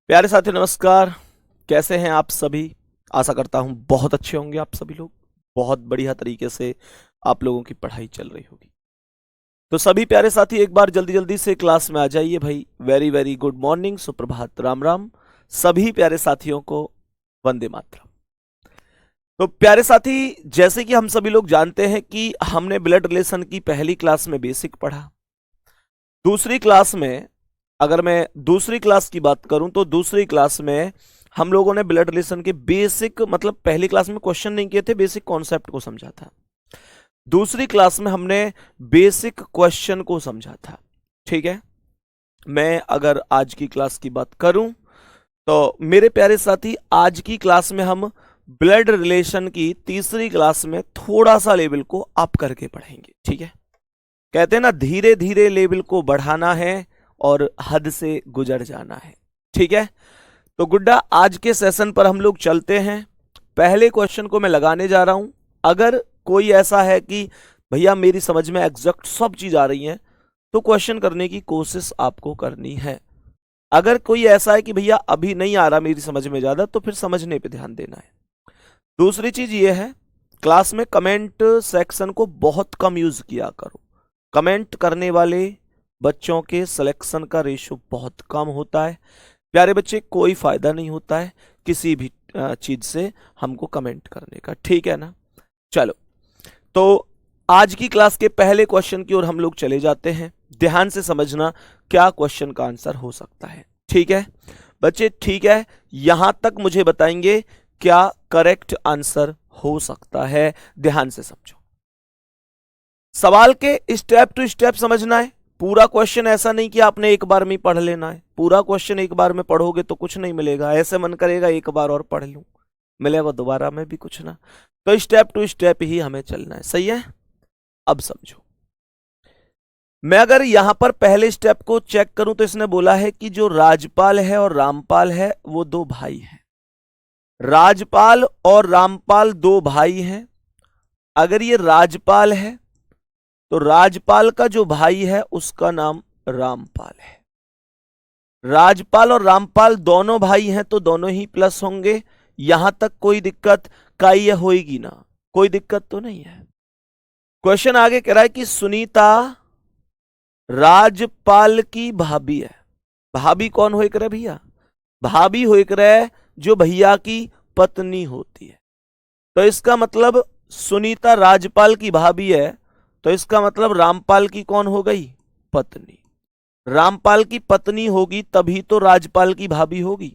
प्यारे साथियों नमस्कार। कैसे हैं आप सभी? आशा करता हूं बहुत अच्छे होंगे आप सभी लोग। बहुत बढ़िया तरीके से आप लोगों की पढ़ाई चल रही होगी। तो सभी प्यारे साथी एक बार जल्दी जल्दी से क्लास में आ जाइए भाई। वेरी वेरी गुड मॉर्निंग, सुप्रभात, राम राम सभी प्यारे साथियों को। वंदे मातरम। तो प्यारे साथी, जैसे कि हम सभी लोग जानते हैं कि हमने ब्लड रिलेशन की पहली क्लास में बेसिक पढ़ा। दूसरी क्लास में, अगर मैं दूसरी क्लास की बात करूं तो दूसरी क्लास में हम लोगों ने ब्लड रिलेशन के बेसिक, मतलब पहली क्लास में क्वेश्चन नहीं किए थे, बेसिक कॉन्सेप्ट को समझा था। दूसरी क्लास में हमने बेसिक क्वेश्चन को समझा था। ठीक है। मैं अगर आज की क्लास की बात करूं तो मेरे प्यारे साथी, आज की क्लास में हम ब्लड रिलेशन की तीसरी क्लास में थोड़ा सा लेवल को अप करके पढ़ेंगे। ठीक है। कहते हैं ना, धीरे धीरे लेवल को बढ़ाना है और हद से गुजर जाना है। ठीक है। तो गुड्डा, आज के सेशन पर हम लोग चलते हैं। पहले क्वेश्चन को मैं लगाने जा रहा हूं। अगर कोई ऐसा है कि भैया मेरी समझ में एग्जैक्ट सब चीज आ रही है, तो क्वेश्चन करने की कोशिश आपको करनी है। अगर कोई ऐसा है कि भैया अभी नहीं आ रहा मेरी समझ में ज्यादा, तो फिर समझने पे ध्यान देना है। दूसरी चीज ये है, क्लास में कमेंट सेक्शन को बहुत कम यूज किया करो। कमेंट करने वाले बच्चों के सिलेक्शन का रेशो बहुत कम होता है। प्यारे बच्चे, कोई फायदा नहीं होता है किसी भी चीज से हमको कमेंट करने का। ठीक है ना? चलो, तो आज की क्लास के पहले क्वेश्चन की ओर हम लोग चले जाते हैं। ध्यान से समझना क्या क्वेश्चन का आंसर हो सकता है। ठीक है बच्चे? ठीक है, यहां तक मुझे बताएंगे क्या करेक्ट आंसर हो सकता है। ध्यान से समझो, सवाल के स्टेप टू स्टेप समझना है। पूरा क्वेश्चन ऐसा नहीं कि आपने एक बार में पढ़ लेना है। पूरा क्वेश्चन एक बार में पढ़ोगे तो कुछ नहीं मिलेगा। ऐसे मन करेगा एक बार और पढ़ लूं, मिलेगा दोबारा में भी कुछ ना। तो स्टेप टू स्टेप ही हमें चलना है। सही है? अब समझो, मैं अगर यहां पर पहले स्टेप को चेक करूं तो इसने बोला है कि जो राजपाल है और रामपाल है वो दो भाई हैं। राजपाल और रामपाल दो भाई हैं। अगर ये राजपाल है तो राजपाल का जो भाई है उसका नाम रामपाल है। राजपाल और रामपाल दोनों भाई हैं तो दोनों ही प्लस होंगे। यहां तक कोई दिक्कत का ये होएगी ना? कोई दिक्कत तो नहीं है। क्वेश्चन आगे कह रहा है कि सुनीता राजपाल की भाभी है। भाभी कौन होए करे भैया? भाभी होए करे जो भैया की पत्नी होती है। तो इसका मतलब सुनीता राजपाल की भाभी है, तो इसका मतलब रामपाल की कौन हो गई? पत्नी। रामपाल की पत्नी होगी तभी तो राजपाल की भाभी होगी।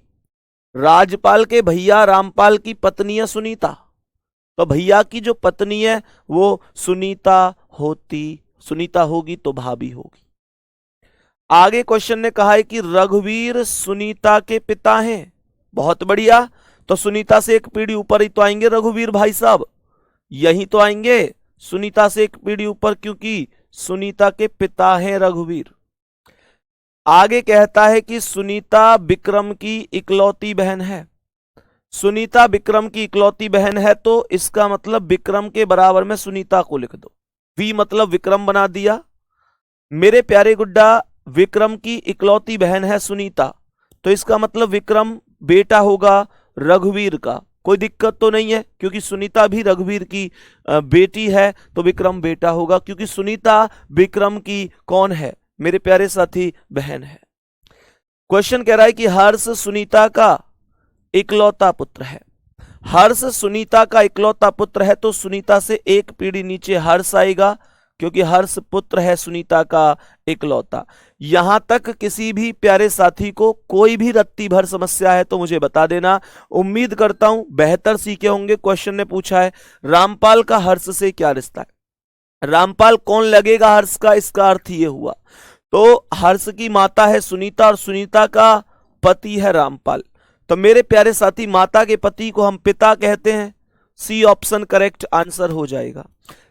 राजपाल के भैया रामपाल की पत्नी है सुनीता, तो भैया की जो पत्नी है वो सुनीता सुनीता होगी तो भाभी होगी। आगे क्वेश्चन ने कहा है कि रघुवीर सुनीता के पिता हैं। बहुत बढ़िया। तो सुनीता से एक पीढ़ी ऊपर ही तो आएंगे रघुवीर भाई साहब, यही तो आएंगे सुनीता से एक पीढ़ी ऊपर, क्योंकि सुनीता के पिता हैं रघुवीर। आगे कहता है कि सुनीता विक्रम की इकलौती बहन है। सुनीता विक्रम की इकलौती बहन है तो इसका मतलब विक्रम के बराबर में सुनीता को लिख दो। वी मतलब विक्रम बना दिया। मेरे प्यारे गुड्डा, विक्रम की इकलौती बहन है सुनीता, तो इसका मतलब विक्रम बेटा होगा रघुवीर का। कोई दिक्कत तो नहीं है, क्योंकि सुनीता भी रघुवीर की बेटी है, तो विक्रम बेटा होगा, क्योंकि सुनीता विक्रम की कौन है मेरे प्यारे साथी? बहन है। क्वेश्चन कह रहा है कि हर्ष सुनीता का इकलौता पुत्र है। हर्ष सुनीता का इकलौता पुत्र है तो सुनीता से एक पीढ़ी नीचे हर्ष आएगा, क्योंकि हर्ष पुत्र है सुनीता का इकलौता। यहां तक किसी भी प्यारे साथी को कोई भी रत्ती भर समस्या है तो मुझे बता देना। उम्मीद करता हूं बेहतर सीखे होंगे। क्वेश्चन ने पूछा है रामपाल का हर्ष से क्या रिश्ता है। रामपाल कौन लगेगा हर्ष का? इसका अर्थ ये हुआ, तो हर्ष की माता है सुनीता और सुनीता का पति है रामपाल। तो मेरे प्यारे साथी, माता के पति को हम पिता कहते हैं। सी ऑप्शन करेक्ट आंसर हो जाएगा।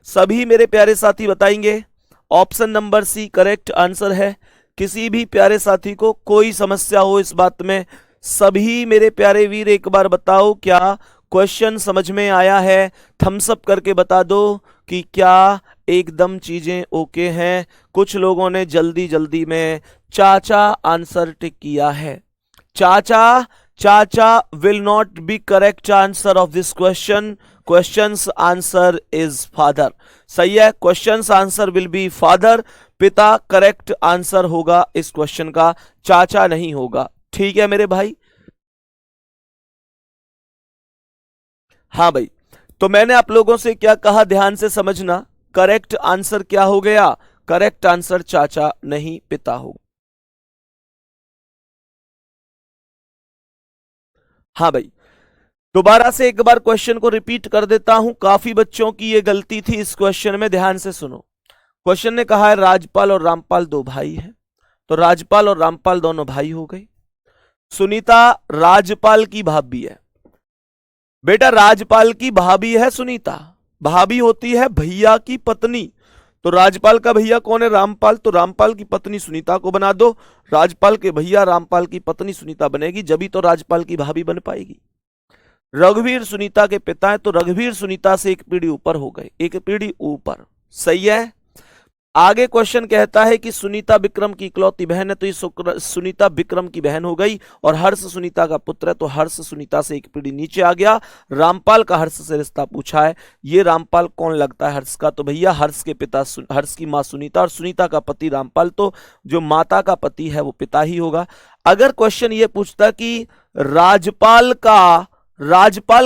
सभी मेरे प्यारे साथी बताएंगे option number C correct answer है। किसी भी प्यारे साथी को कोई समस्या हो इस बात में, सभी मेरे प्यारे वीर एक बार बताओ क्या क्वेश्चन समझ में आया है? थम्स अप करके बता दो कि क्या एकदम चीजें ओके हैं। कुछ लोगों ने जल्दी जल्दी में चाचा आंसर टिक किया है। चाचा, चाचा will not be correct answer of this question. Questions answer is father. सही है, questions answer will be father. पिता करेक्ट आंसर होगा इस क्वेश्चन का, चाचा नहीं होगा। ठीक है मेरे भाई। हाँ भाई, तो मैंने आप लोगों से क्या कहा, ध्यान से समझना। करेक्ट आंसर क्या हो गया? करेक्ट आंसर चाचा नहीं पिता होगा। हाँ भाई, दोबारा से एक बार क्वेश्चन को रिपीट कर देता हूं, काफी बच्चों की ये गलती थी इस क्वेश्चन में। ध्यान से सुनो। क्वेश्चन ने कहा है राजपाल और रामपाल दो भाई हैं, तो राजपाल और रामपाल दोनों भाई हो गए। सुनीता राजपाल की भाभी है। बेटा राजपाल की भाभी है सुनीता, भाभी होती है भैया की पत्नी। तो राजपाल का भैया कौन है? रामपाल। तो रामपाल की पत्नी सुनीता को बना दो, राजपाल के भैया रामपाल की पत्नी सुनीता बनेगी, जब ही तो राजपाल की भाभी बन पाएगी। रघुवीर सुनीता के पिता है, तो रघुवीर सुनीता से एक पीढ़ी ऊपर हो गए, एक पीढ़ी ऊपर। सही है। आगे क्वेश्चन कहता है कि सुनीता विक्रम की इकलौती बहन है, तो ये सुनीता विक्रम की बहन हो गई। और हर्ष सुनीता का पुत्र है, तो हर्ष सुनीता से एक पीढ़ी नीचे आ गया। रामपाल का हर्ष से रिश्ता पूछा है, ये रामपाल कौन लगता है हर्ष का? तो भैया हर्ष के पिता हर्ष की मां सुनीता और सुनीता का पति रामपाल, तो जो माता का पति है वो पिता ही होगा। अगर क्वेश्चन ये पूछता कि राजपाल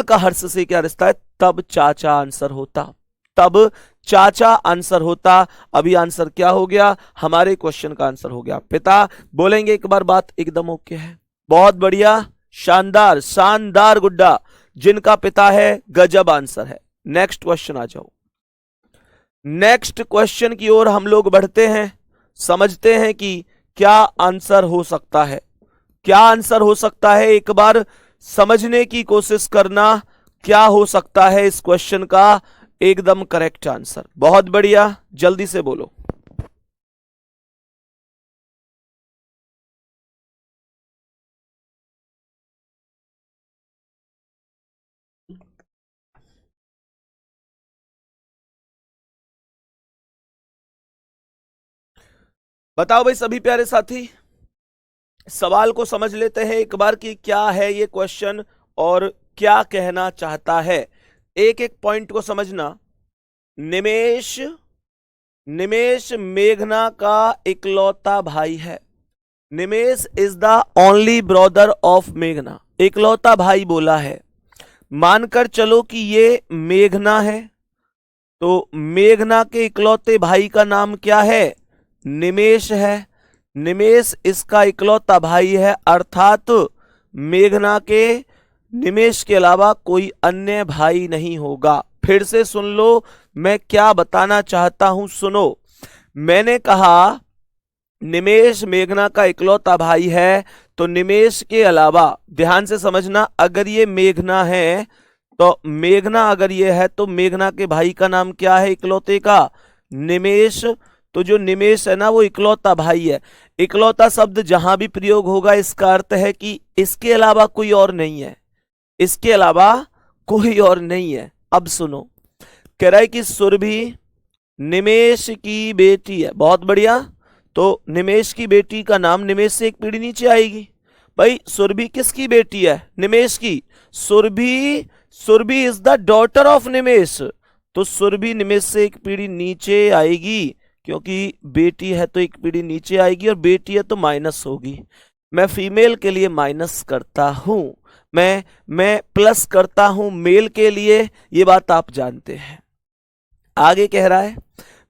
का हर्ष से क्या रिश्ता है, तब चाचा आंसर होता, तब चाचा आंसर होता। अभी आंसर क्या हो गया? हमारे क्वेश्चन का आंसर हो गया पिता। बोलेंगे एक बार, बात एकदम ओके है, बहुत बढ़िया, शानदार शानदार गुड्डा, जिनका पिता है गजब आंसर है। नेक्स्ट क्वेश्चन आ जाओ। नेक्स्ट क्वेश्चन की ओर हम लोग बढ़ते हैं, समझते हैं कि क्या आंसर हो सकता है, क्या आंसर हो सकता है। एक बार समझने की कोशिश करना, क्या हो सकता है इस क्वेश्चन का एकदम करेक्ट आंसर। बहुत बढ़िया, जल्दी से बोलो। बताओ भाई सभी प्यारे साथी, सवाल को समझ लेते हैं एक बार कि क्या है ये क्वेश्चन और क्या कहना चाहता है। एक एक पॉइंट को समझना। निमेश, निमेश मेघना का इकलौता भाई है। Nimesh is the only brother of मेघना, इकलौता भाई बोला है। मानकर चलो कि ये मेघना है, तो मेघना के इकलौते भाई का नाम क्या है? निमेश है। निमेश इसका इकलौता भाई है, अर्थात मेघना के निमेश के अलावा कोई अन्य भाई नहीं होगा। फिर से सुन लो मैं क्या बताना चाहता हूं, सुनो। मैंने कहा निमेश मेघना का इकलौता भाई है, तो निमेश के अलावा, ध्यान से समझना, अगर ये मेघना है तो मेघना अगर ये है तो मेघना के भाई का नाम क्या है इकलौते का? निमेश। तो जो निमेश है ना वो इकलौता भाई है। इकलौता शब्द जहां भी प्रयोग होगा इसका अर्थ है कि इसके अलावा कोई और नहीं है, इसके अलावा कोई और नहीं है। अब सुनो, कह रहा है कि सुरभि निमेश की बेटी है। बहुत बढ़िया, तो निमेश की बेटी का नाम, निमेश से एक पीढ़ी नीचे आएगी। भाई सुरभि किसकी बेटी है? निमेश की। Surbhi, Surbhi is the daughter of Nimesh, तो सुरभि निमेश से एक पीढ़ी नीचे आएगी, क्योंकि बेटी है तो एक पीढ़ी नीचे आएगी, और बेटी है तो माइनस होगी। मैं फीमेल के लिए माइनस करता हूं, मैं प्लस करता हूं मेल के लिए, ये बात आप जानते हैं। आगे कह रहा है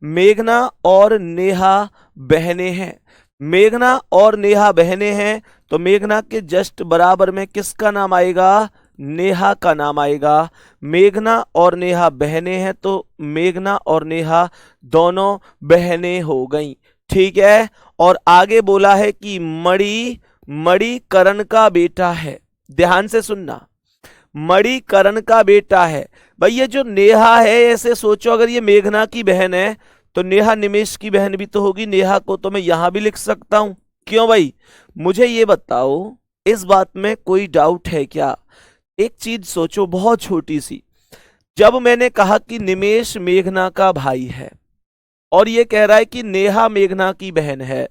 मेघना और नेहा बहनें हैं। मेघना और नेहा बहनें हैं, तो मेघना के जस्ट बराबर में किसका नाम आएगा? नेहा का नाम आएगा। मेघना और नेहा बहनें हैं, तो मेघना और नेहा दोनों बहनें हो गईं। ठीक है। और आगे बोला है कि मणि, मणि करण का बेटा है। ध्यान से सुनना, मणि करण का बेटा है। भाई ये जो नेहा है, ऐसे सोचो अगर ये मेघना की बहन है तो नेहा निमेश की बहन भी तो होगी। नेहा को तो मैं यहां भी लिख सकता हूं, क्यों भाई? मुझे ये बताओ, इस बात में कोई डाउट है क्या? एक चीज सोचो बहुत छोटी सी, जब मैंने कहा कि निमेश मेघना का भाई है और ये कह रहा है कि नेहा मेघना की बहन है,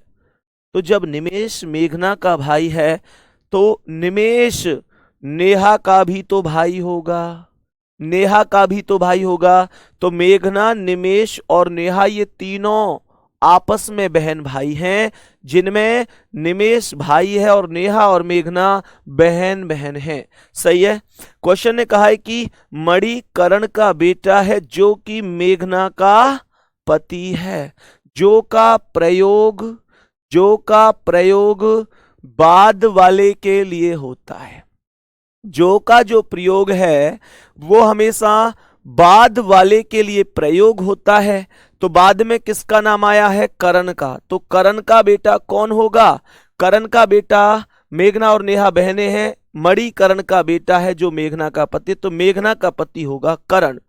तो जब निमेश मेघना का भाई है तो निमेष नेहा का भी तो भाई होगा, नेहा का भी तो भाई होगा। तो मेघना, निमेष और नेहा ये तीनों आपस में बहन भाई हैं, जिनमें निमेष भाई है और नेहा और मेघना बहन बहन है। सही है। क्वेश्चन ने कहा है कि मणि करण का बेटा है जो कि मेघना का पति है। जो का प्रयोग बाद वाले के लिए होता है। जो का जो प्रयोग है वो हमेशा बाद वाले के लिए प्रयोग होता है। तो बाद में किसका नाम आया है? करण का। तो करण का बेटा कौन होगा? करण का बेटा, मेघना और नेहा बहनें हैं, मणि करण का बेटा है जो मेघना का पति, तो मेघना का पति होगा करण।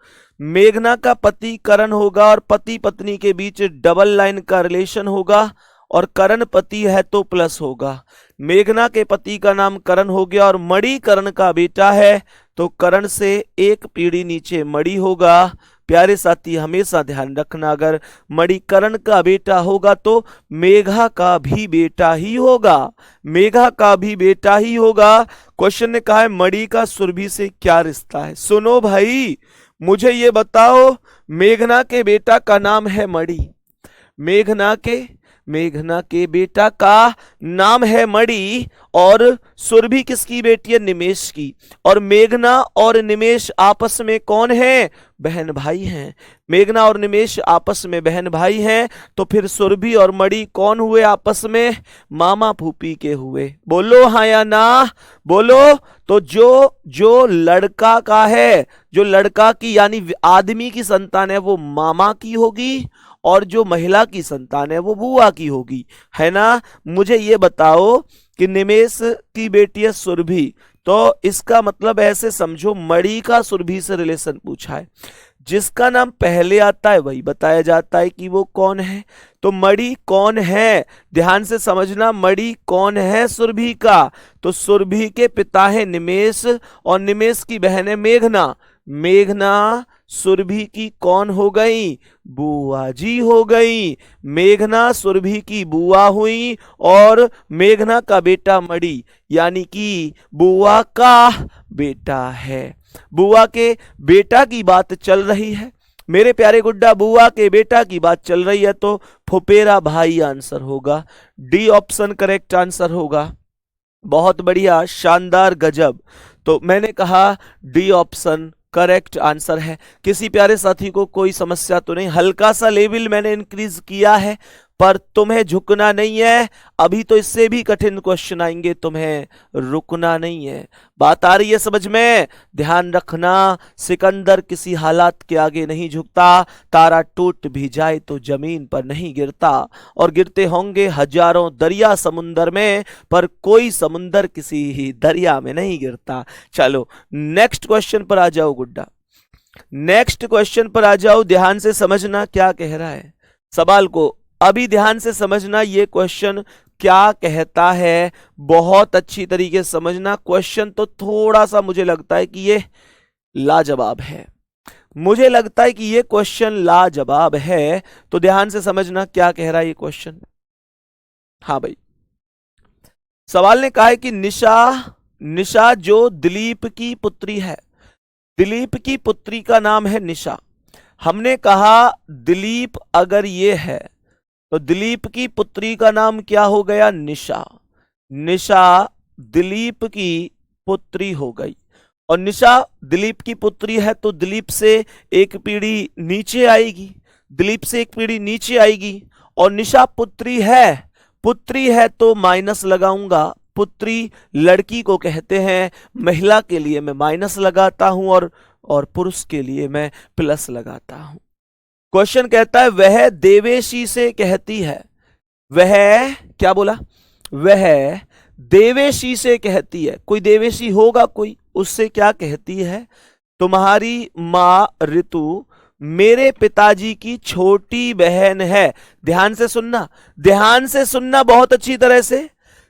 मेघना का पति करण होगा और पति पत्नी के बीच डबल लाइन का रिलेशन होगा और करण पति है तो प्लस होगा। मेघना के पति का नाम करण हो गया और मणि करण का बेटा है तो करण से एक पीढ़ी नीचे मणि होगा। प्यारे साथी हमेशा ध्यान रखना, अगर मणि करण का बेटा होगा तो मेघा का भी बेटा ही होगा, मेघा का भी बेटा ही होगा। क्वेश्चन ने कहा है मणि का सुरभि से क्या रिश्ता है? सुनो भाई, मुझे ये बताओ, मेघना के बेटा का नाम है मणि, मेघना के बेटा का नाम है मणि और सुरभि किसकी बेटी है? निमेष की। और मेघना और निमेष आपस में कौन है? बहन भाई हैं। मेघना और निमेष आपस में बहन भाई हैं, तो फिर सुरभि और मणि कौन हुए आपस में? मामा फूफी के हुए। बोलो हाँ या ना, बोलो। तो जो लड़का का है, जो लड़का की यानी आदमी की संतान है वो मामा की होगी और जो महिला की संतान है वो बुआ की होगी, है ना। मुझे ये बताओ कि निमेष की बेटी है सुरभि, तो इसका मतलब ऐसे समझो मणि का सुरभि से रिलेशन पूछा है। जिसका नाम पहले आता है वही बताया जाता है कि वो कौन है। तो मणि कौन है? ध्यान से समझना, मणि कौन है सुरभि का? तो सुरभि के पिता है निमेष और निमेष की बहन है मेघना। मेघना सुरभि की कौन हो गई? बुआ जी हो गई। मेघना सुरभि की बुआ हुई और मेघना का बेटा मणि यानी कि बुआ का बेटा है। बुआ के बेटा की बात चल रही है मेरे प्यारे गुड्डा, बुआ के बेटा की बात चल रही है, तो फुफेरा भाई आंसर होगा। डी ऑप्शन करेक्ट आंसर होगा। बहुत बढ़िया, शानदार, गजब। तो मैंने कहा डी ऑप्शन करेक्ट आंसर है। किसी प्यारे साथी को कोई समस्या तो नहीं? हल्का सा लेवल मैंने इंक्रीज किया है पर तुम्हें झुकना नहीं है। अभी तो इससे भी कठिन क्वेश्चन आएंगे, तुम्हें रुकना नहीं है। बात आ रही है समझ में? ध्यान रखना, सिकंदर किसी हालात के आगे नहीं झुकता। तारा टूट भी जाए तो जमीन पर नहीं गिरता और गिरते होंगे हजारों दरिया समुंदर में, पर कोई समुंदर किसी ही दरिया में नहीं गिरता। चलो नेक्स्ट क्वेश्चन पर आ जाओ गुड्डा, नेक्स्ट क्वेश्चन पर आ जाओ। ध्यान से समझना क्या कह रहा है सवाल को, अभी ध्यान से समझना ये क्वेश्चन क्या कहता है, बहुत अच्छी तरीके से समझना। क्वेश्चन तो थोड़ा सा मुझे लगता है कि ये लाजवाब है, मुझे लगता है कि ये क्वेश्चन लाजवाब है, तो ध्यान से समझना क्या कह रहा है ये क्वेश्चन। हाँ भाई, सवाल ने कहा है कि निशा जो दिलीप की पुत्री है, दिलीप की पुत्री का नाम है निशा। हमने कहा दिलीप अगर ये है तो दिलीप की पुत्री का नाम क्या हो गया? निशा। निशा दिलीप की पुत्री हो गई और निशा दिलीप की पुत्री है तो दिलीप से एक पीढ़ी नीचे आएगी, दिलीप से एक पीढ़ी नीचे आएगी। और निशा पुत्री है तो माइनस लगाऊंगा, पुत्री लड़की को कहते हैं, महिला के लिए मैं माइनस लगाता हूं और पुरुष के लिए मैं प्लस लगाता हूं। क्वेश्चन कहता है वह देवेशी से कहती है, वह क्या बोला? वह देवेशी से कहती है, कोई देवेशी होगा कोई, उससे क्या कहती है? तुम्हारी माँ ऋतु मेरे पिताजी की छोटी बहन है। ध्यान से सुनना, ध्यान से सुनना बहुत अच्छी तरह से।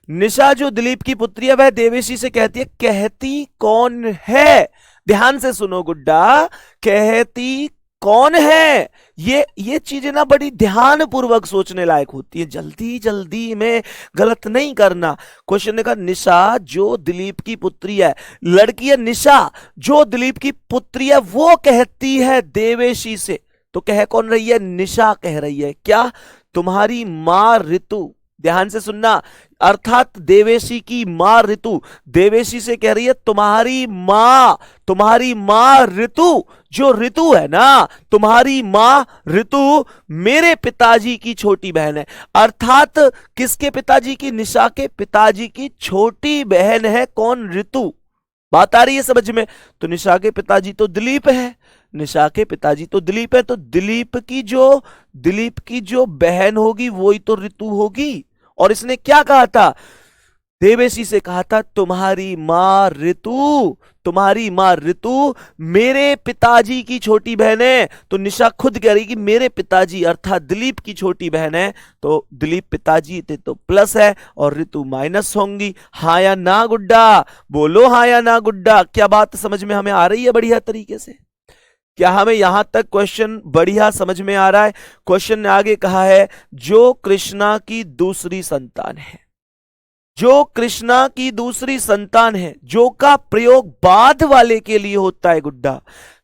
निशा जो दिलीप की पुत्री है वह देवेशी से कहती है, कहती कौन है? ध्यान से सुनो गुड्डा, कहती कौन है? ये चीजें ना बड़ी ध्यान पूर्वक सोचने लायक होती है, जल्दी जल्दी में गलत नहीं करना। क्वेश्चन ने कहा निशा जो दिलीप की पुत्री है, लड़की है निशा जो दिलीप की पुत्री है, वो कहती है देवेशी से, तो कह कौन रही है? निशा कह रही है क्या? तुम्हारी मां ऋतु, ध्यान से सुनना, अर्थात देवेशी की मां ऋतु देवेशी से कह रही है तुम्हारी मां ऋतु, जो ऋतु है ना, तुम्हारी मां ऋतु मेरे पिताजी की छोटी बहन है। अर्थात किसके पिताजी की? निशा के पिताजी की छोटी बहन है कौन? ऋतु। बात आ रही है समझ में? तो निशा के पिताजी तो दिलीप है, निशा के पिताजी तो दिलीप है, तो दिलीप की जो बहन होगी वही तो ऋतु होगी। और इसने क्या कहा था? देवेशी से कहा था तुम्हारी मां ऋतु मेरे पिताजी की छोटी बहन है। तो निशा खुद कह रही कि मेरे पिताजी अर्थात दिलीप की छोटी बहन है, तो दिलीप पिताजी थे तो प्लस है और ऋतु माइनस होंगी। हाँ या ना गुड्डा? बोलो हाँ या ना गुड्डा? क्या बात समझ में हमें आ रही है बढ़िया तरीके से? क्या हमें यहां तक क्वेश्चन बढ़िया समझ में आ रहा है? क्वेश्चन ने आगे कहा है जो कृष्णा की दूसरी संतान है, जो कृष्णा की दूसरी संतान है, जो का प्रयोग बाद वाले के लिए होता है गुड्डा,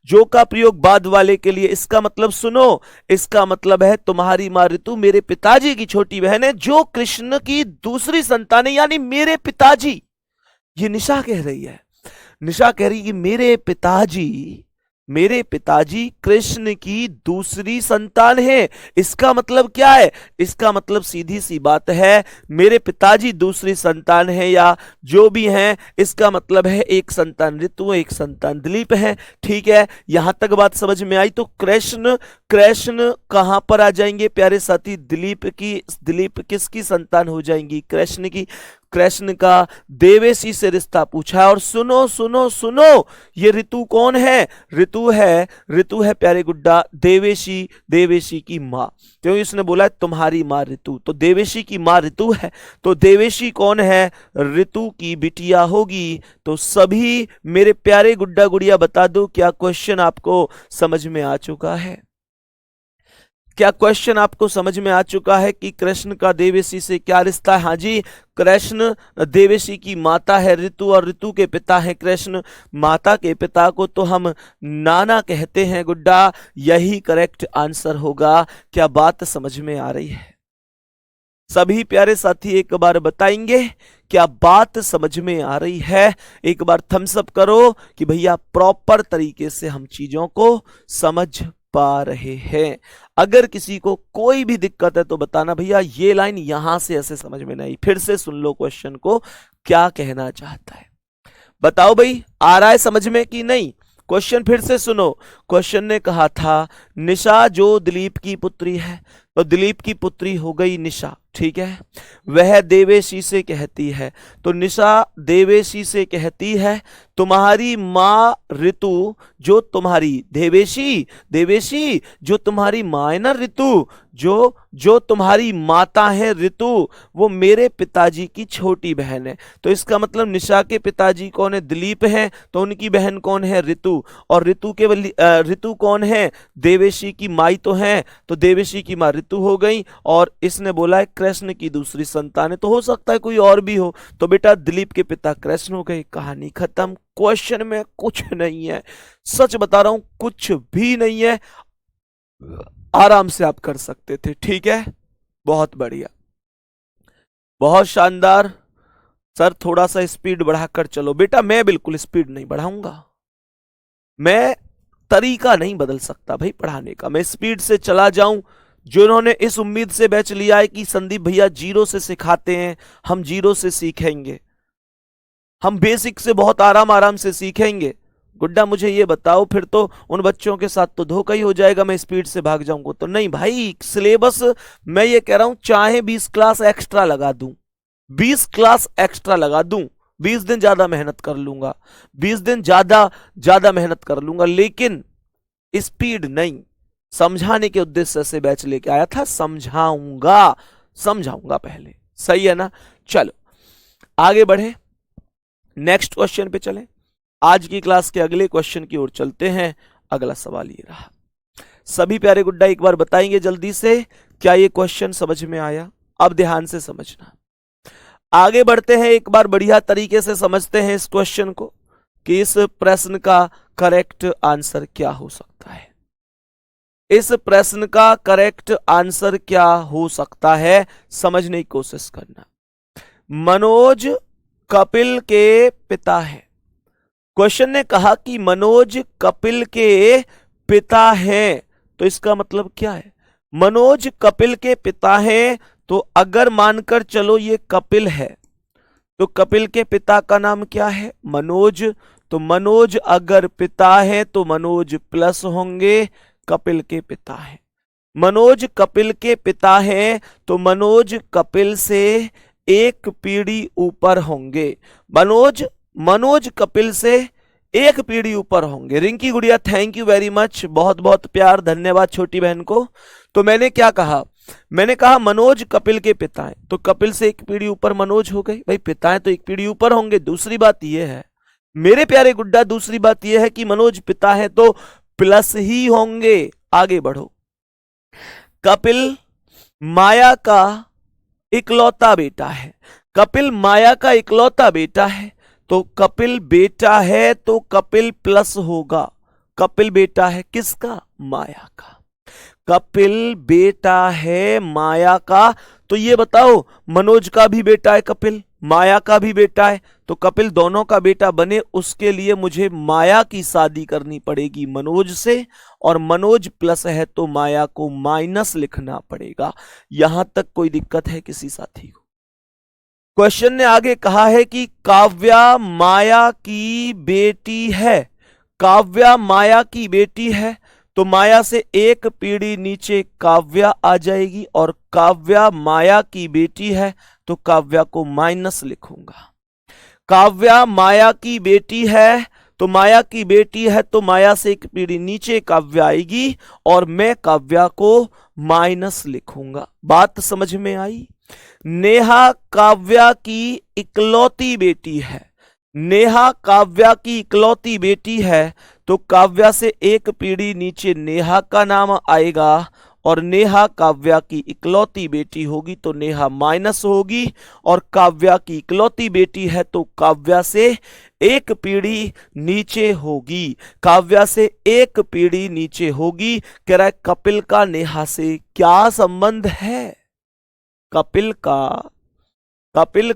जो का प्रयोग बाद वाले के लिए। इसका मतलब सुनो, इसका मतलब है तुम्हारी मां ऋतु मेरे पिताजी की छोटी बहन है, जो कृष्ण की दूसरी संतान है, यानी मेरे पिताजी। ये निशा कह रही है, निशा कह रही कि मेरे पिताजी कृष्ण की दूसरी संतान है। इसका मतलब क्या है? इसका मतलब सीधी सी बात है, मेरे पिताजी दूसरी संतान है या जो भी हैं, इसका मतलब है एक संतान ऋतु, एक संतान दिलीप है। ठीक है, यहां तक बात समझ में आई। तो कृष्ण कहां पर आ जाएंगे प्यारे साथी? दिलीप किसकी संतान हो जाएंगी? कृष्ण की। कृष्ण का देवेशी से रिश्ता पूछा है। और सुनो सुनो सुनो, ये ऋतु कौन है? ऋतु है प्यारे गुड्डा देवेशी की मां, क्योंकि इसने बोला है तुम्हारी मां ऋतु, तो देवेशी की मां ऋतु है। तो देवेशी कौन है? ऋतु की बिटिया होगी। तो सभी मेरे प्यारे गुड्डा गुड़िया बता दो, क्या क्वेश्चन आपको समझ में आ चुका है? क्या क्वेश्चन आपको समझ में आ चुका है कि कृष्ण का देवेशी से क्या रिश्ता है? हाँ जी, कृष्ण देवेशी की माता है ऋतु और ऋतु के पिता है कृष्ण। माता के पिता को तो हम नाना कहते हैं गुड्डा, यही करेक्ट आंसर होगा। क्या बात समझ में आ रही है? सभी प्यारे साथी एक बार बताएंगे क्या बात समझ में आ रही है? एक बार थम्स अप करो कि भैया प्रॉपर तरीके से हम चीजों को समझ पा रहे हैं। अगर किसी को कोई भी दिक्कत है तो बताना भैया ये लाइन यहां से ऐसे समझ में नहीं। फिर से सुन लो क्वेश्चन को, क्या कहना चाहता है बताओ भाई, आ रहा है समझ में कि नहीं? क्वेश्चन फिर से सुनो। क्वेश्चन ने कहा था निशा जो दिलीप की पुत्री है, तो दिलीप की पुत्री हो गई निशा, ठीक है। वह देवेशी से कहती है, तो निशा देवेशी से कहती है तुम्हारी मां ऋतु जो तुम्हारी देवेशी जो तुम्हारी मां है ना ऋतु, जो तुम्हारी माता है ऋतु, वो मेरे पिताजी की छोटी बहन है। तो इसका मतलब निशा के पिताजी कौन है? दिलीप हैं, तो उनकी बहन कौन है? ऋतु। और ऋतु कौन है? देवेशी की माई तो है, तो देवेशी की मां ऋतु हो गई। और इसने बोला है कृष्ण की दूसरी संतान है, तो हो सकता है कोई और भी हो। तो बेटा दिलीप के पिता कृष्ण हो गए, कहानी खत्म। क्वेश्चन में कुछ नहीं है, सच बता रहा हूं कुछ भी नहीं है, आराम से आप कर सकते थे। ठीक है, बहुत बढ़िया, बहुत शानदार। सर थोड़ा सा स्पीड बढ़ाकर चलो। बेटा मैं बिल्कुल स्पीड नहीं बढ़ाऊंगा, मैं तरीका नहीं बदल सकता भाई पढ़ाने का। मैं स्पीड से चला जाऊं, जिन्होंने इस उम्मीद से बैच लिया है कि संदीप भैया जीरो से सिखाते हैं, हम जीरो से सीखेंगे, हम बेसिक से बहुत आराम से सीखेंगे। गुड्डा मुझे ये बताओ, फिर तो उन बच्चों के साथ तो धोखा ही हो जाएगा, मैं स्पीड से भाग जाऊंगा तो। नहीं भाई, सिलेबस मैं ये कह रहा हूं चाहे 20 क्लास एक्स्ट्रा लगा दूं, 20 क्लास एक्स्ट्रा लगा दूं, 20 दिन ज्यादा मेहनत कर लूंगा, 20 दिन ज्यादा मेहनत कर लूंगा, लेकिन स्पीड नहीं। समझाने के उद्देश्य से बैच लेके आया था, समझाऊंगा पहले, सही है ना। चलो आगे बढ़े, नेक्स्ट क्वेश्चन पे चलें। आज की क्लास के अगले क्वेश्चन की ओर चलते हैं। अगला सवाल ये रहा, सभी प्यारे गुड्डा एक बार बताएंगे जल्दी से, क्या ये क्वेश्चन समझ में आया? अब ध्यान से समझना। आगे बढ़ते हैं, एक बार बढ़िया तरीके से समझते हैं इस क्वेश्चन को कि इस प्रश्न का करेक्ट आंसर क्या हो सकता है। इस प्रश्न का करेक्ट आंसर क्या हो सकता है, समझने की कोशिश करना। मनोज कपिल के पिता हैं। क्वेश्चन ने कहा कि मनोज कपिल के पिता हैं, तो इसका मतलब क्या है? मनोज कपिल के पिता हैं, तो अगर मानकर चलो ये कपिल है, तो कपिल के पिता का नाम क्या है? मनोज। तो मनोज अगर पिता है तो मनोज प्लस होंगे, कपिल के पिता है। मनोज कपिल के पिता हैं, तो मनोज कपिल से एक पीढ़ी ऊपर होंगे। मनोज कपिल से एक पीढ़ी ऊपर होंगे। रिंकी गुड़िया थैंक यू वेरी मच, बहुत बहुत प्यार, धन्यवाद छोटी बहन को। तो मैंने क्या कहा? मैंने कहा मनोज कपिल के पिता हैं, तो कपिल से एक पीढ़ी ऊपर मनोज हो गए। भाई पिता है तो एक पीढ़ी ऊपर होंगे। दूसरी बात यह है मेरे प्यारे गुड्डा, दूसरी बात यह है कि मनोज पिता है तो प्लस ही होंगे। आगे बढ़ो। कपिल माया का इकलौता बेटा है। कपिल माया का इकलौता बेटा है, तो कपिल बेटा है तो कपिल प्लस होगा। कपिल बेटा है किसका? माया का। कपिल बेटा है माया का, तो ये बताओ मनोज का भी बेटा है कपिल, माया का भी बेटा है, तो कपिल दोनों का बेटा बने उसके लिए मुझे माया की शादी करनी पड़ेगी मनोज से, और मनोज प्लस है तो माया को माइनस लिखना पड़ेगा। यहां तक कोई दिक्कत है किसी साथी को? क्वेश्चन ने आगे कहा है कि काव्या माया की बेटी है। काव्या माया की बेटी है, तो माया से एक पीढ़ी नीचे काव्या आ जाएगी, और काव्या माया की बेटी है तो काव्या को माइनस लिखूंगा। काव्या माया की बेटी है, तो माया की बेटी है तो माया से एक पीढ़ी नीचे काव्या आएगी, और मैं काव्या को माइनस लिखूंगा। बात समझ में आई? नेहा काव्या की इकलौती बेटी है। नेहा काव्या की इकलौती बेटी है, तो काव्या से एक पीढ़ी नीचे नेहा का नाम आएगा, और नेहा काव्या की इकलौती बेटी होगी तो नेहा माइनस होगी, और काव्या की इकलौती बेटी है तो काव्या से एक पीढ़ी नीचे होगी। काव्या से एक पीढ़ी नीचे होगी। कह रहा है कपिल का नेहा से क्या संबंध है? कपिल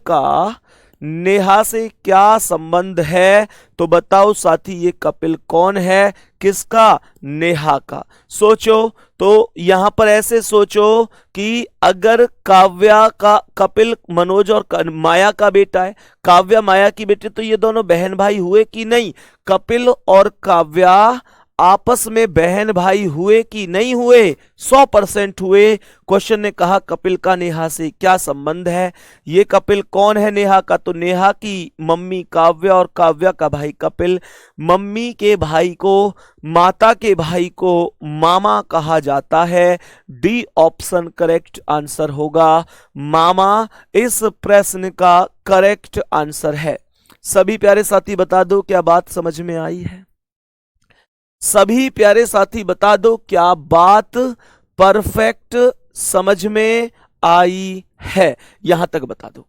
का नेहा से क्या संबंध है? तो बताओ साथी, ये कपिल कौन है? किसका? नेहा का। सोचो तो यहां पर ऐसे सोचो कि अगर काव्या का कपिल मनोज और माया का बेटा है, काव्या माया की बेटी, तो ये दोनों बहन भाई हुए कि नहीं? कपिल और काव्या आपस में बहन भाई हुए कि नहीं हुए? 100% हुए। क्वेश्चन ने कहा कपिल का नेहा से क्या संबंध है? ये कपिल कौन है नेहा का? तो नेहा की मम्मी काव्या और काव्या का भाई कपिल। मम्मी के भाई को, माता के भाई को मामा कहा जाता है। डी ऑप्शन करेक्ट आंसर होगा। मामा इस प्रश्न का करेक्ट आंसर है। सभी प्यारे साथी बता दो क्या बात समझ में आई है? सभी प्यारे साथी बता दो क्या बात परफेक्ट समझ में आई है? यहां तक बता दो।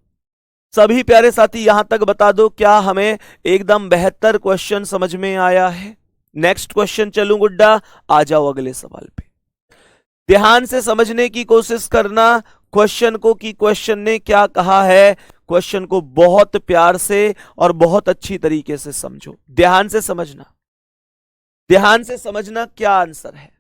सभी प्यारे साथी यहां तक बता दो क्या हमें एकदम बेहतर क्वेश्चन समझ में आया है? नेक्स्ट क्वेश्चन चलूं गुड्डा, आ जाओ अगले सवाल पे। ध्यान से समझने की कोशिश करना क्वेश्चन को कि क्वेश्चन ने क्या कहा है। क्वेश्चन को बहुत प्यार से और बहुत अच्छी तरीके से समझो। ध्यान से समझना, ध्यान से समझना क्या आंसर है।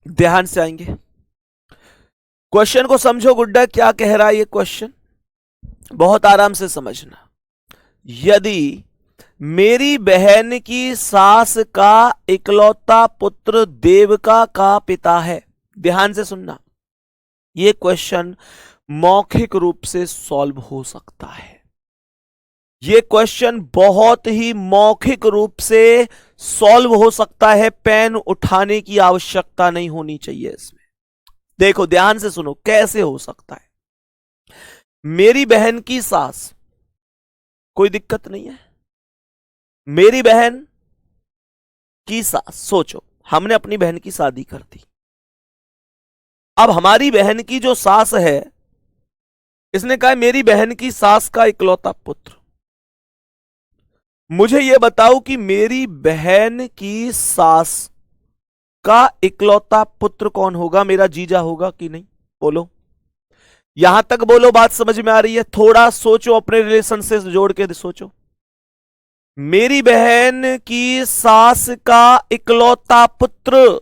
ध्यान से आएंगे, क्वेश्चन को समझो गुड्डा क्या कह रहा है ये क्वेश्चन, बहुत आराम से समझना। यदि मेरी बहन की सास का इकलौता पुत्र देवका का पिता है, ध्यान से सुनना, यह क्वेश्चन मौखिक रूप से सॉल्व हो सकता है। यह क्वेश्चन बहुत ही मौखिक रूप से सॉल्व हो सकता है। पेन उठाने की आवश्यकता नहीं होनी चाहिए इसमें। देखो ध्यान से सुनो, कैसे हो सकता है? मेरी बहन की सास, कोई दिक्कत नहीं है। मेरी बहन की सास, सोचो हमने अपनी बहन की शादी कर दी। अब हमारी बहन की जो सास है, इसने कहा मेरी बहन की सास का इकलौता पुत्र। मुझे यह बताओ कि मेरी बहन की सास का इकलौता पुत्र कौन होगा? मेरा जीजा होगा कि नहीं? बोलो, यहां तक बोलो, बात समझ में आ रही है? थोड़ा सोचो, अपने रिलेशन से जोड़ के सोचो। मेरी बहन की सास का इकलौता पुत्र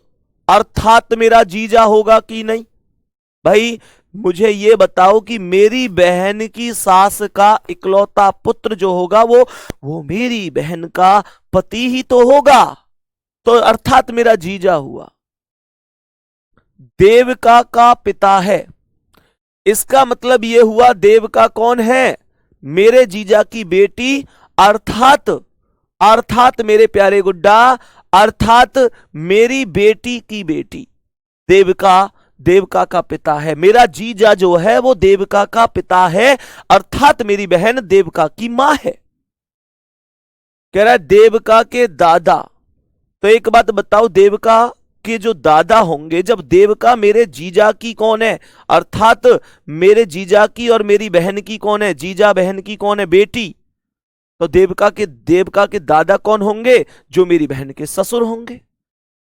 अर्थात मेरा जीजा होगा कि नहीं? भाई मुझे यह बताओ कि मेरी बहन की सास का इकलौता पुत्र जो होगा वो मेरी बहन का पति ही तो होगा, तो अर्थात मेरा जीजा हुआ। देवका का पिता है, इसका मतलब यह हुआ देवका कौन है? मेरे जीजा की बेटी, अर्थात अर्थात मेरे प्यारे गुड्डा, अर्थात मेरी बेटी की बेटी। देवका देवका का पिता है, मेरा जीजा जो है वो देवका का पिता है, अर्थात मेरी बहन देवका की मां है। कह रहा है देवका के दादा। तो एक बात बताओ, देवका के जो दादा होंगे, जब देवका मेरे जीजा की कौन है? अर्थात मेरे जीजा की और मेरी बहन की कौन है? जीजा बहन की कौन है? बेटी। तो देवका के दादा कौन होंगे? जो मेरी बहन के ससुर होंगे।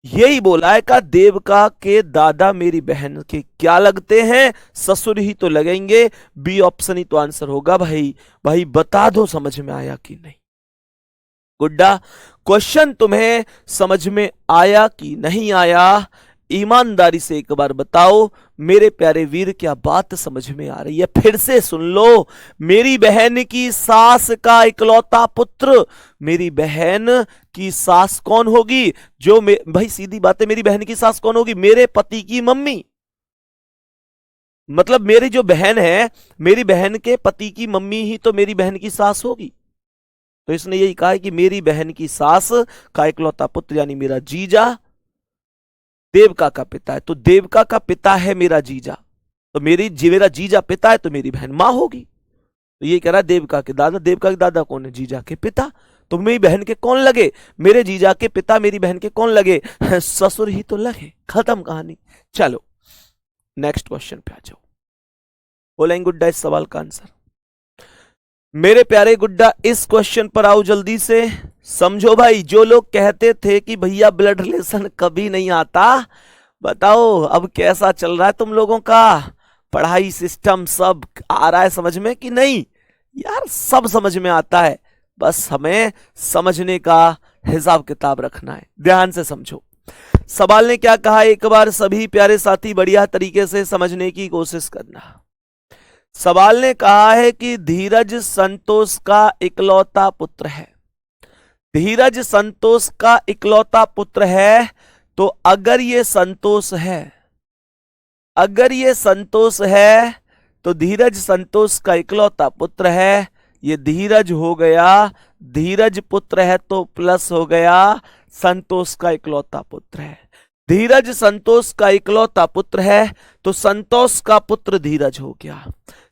यही बोला है का देवका के दादा मेरी बहन के क्या लगते हैं? ससुर ही तो लगेंगे। बी ऑप्शन ही तो आंसर होगा। भाई भाई बता दो समझ में आया कि नहीं? गुड्डा, क्वेश्चन तुम्हें समझ में आया कि नहीं आया? ईमानदारी से एक बार बताओ मेरे प्यारे वीर, क्या बात समझ में आ रही है? फिर से सुन लो, मेरी बहन की सास का इकलौता पुत्र, मेरी बहन की सास कौन होगी? भाई सीधी बात है, मेरी बहन की सास कौन होगी? मेरे पति की मम्मी। मतलब मेरी जो बहन है, मेरी बहन के पति की मम्मी ही तो मेरी बहन की सास होगी। तो इसने यही कहा है कि मेरी बहन की सास का इकलौता पुत्र यानी मेरा जीजा देवका का पिता है। तो देवका का पिता है मेरा जीजा, तो मेरा जीजा पिता है, तो मेरी बहन मां होगी। तो ये कह रहा है देवका के दादा। देवका के दादा कौन है? जीजा के पिता। तो मेरी बहन के कौन लगे? मेरे जीजा के पिता मेरी बहन के कौन लगे? ससुर ही तो लगे। खत्म कहानी। चलो नेक्स्ट क्वेश्चन पे आ जाओ। बोलेंगे गुड्डा इस सवाल का आंसर? मेरे प्यारे गुड्डा इस क्वेश्चन पर आओ जल्दी से। समझो भाई, जो लोग कहते थे कि भैया ब्लड रिलेशन कभी नहीं आता, बताओ अब कैसा चल रहा है तुम लोगों का? पढ़ाई सिस्टम सब आ रहा है समझ में कि नहीं? यार सब समझ में आता है, बस हमें समझने का हिसाब किताब रखना है। ध्यान से समझो, सवाल ने क्या कहा, एक बार सभी प्यारे साथी बढ़िया तरीके से समझने की कोशिश करना। सवाल ने कहा है कि धीरज संतोष का इकलौता पुत्र है। धीरज संतोष का इकलौता पुत्र है, तो अगर ये संतोष है, अगर ये संतोष है तो धीरज संतोष का इकलौता पुत्र है। ये धीरज हो गया, धीरज पुत्र है तो प्लस हो गया संतोष का इकलौता पुत्र है। धीरज संतोष का इकलौता पुत्र है, तो संतोष का पुत्र धीरज हो गया,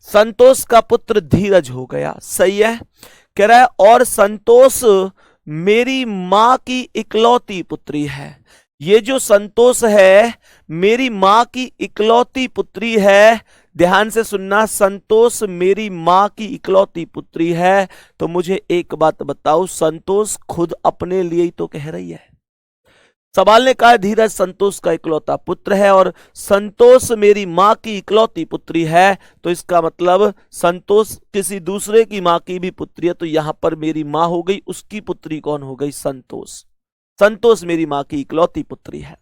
संतोष का पुत्र धीरज हो गया। सही है। कह रहा है और संतोष मेरी मां की इकलौती पुत्री है। ये जो संतोष है मेरी मां की इकलौती पुत्री है। ध्यान से सुनना, संतोष मेरी मां की इकलौती पुत्री है। तो मुझे एक बात बताओ, संतोष खुद अपने लिए ही तो कह रही है। सवाल ने कहा धीरज संतोष का इकलौता पुत्र है और संतोष मेरी मां की इकलौती पुत्री है, तो इसका मतलब संतोष किसी दूसरे की मां की भी पुत्री है। तो यहां पर मेरी मां हो गई, उसकी पुत्री कौन हो गई? संतोष। संतोष मेरी मां की इकलौती पुत्री है।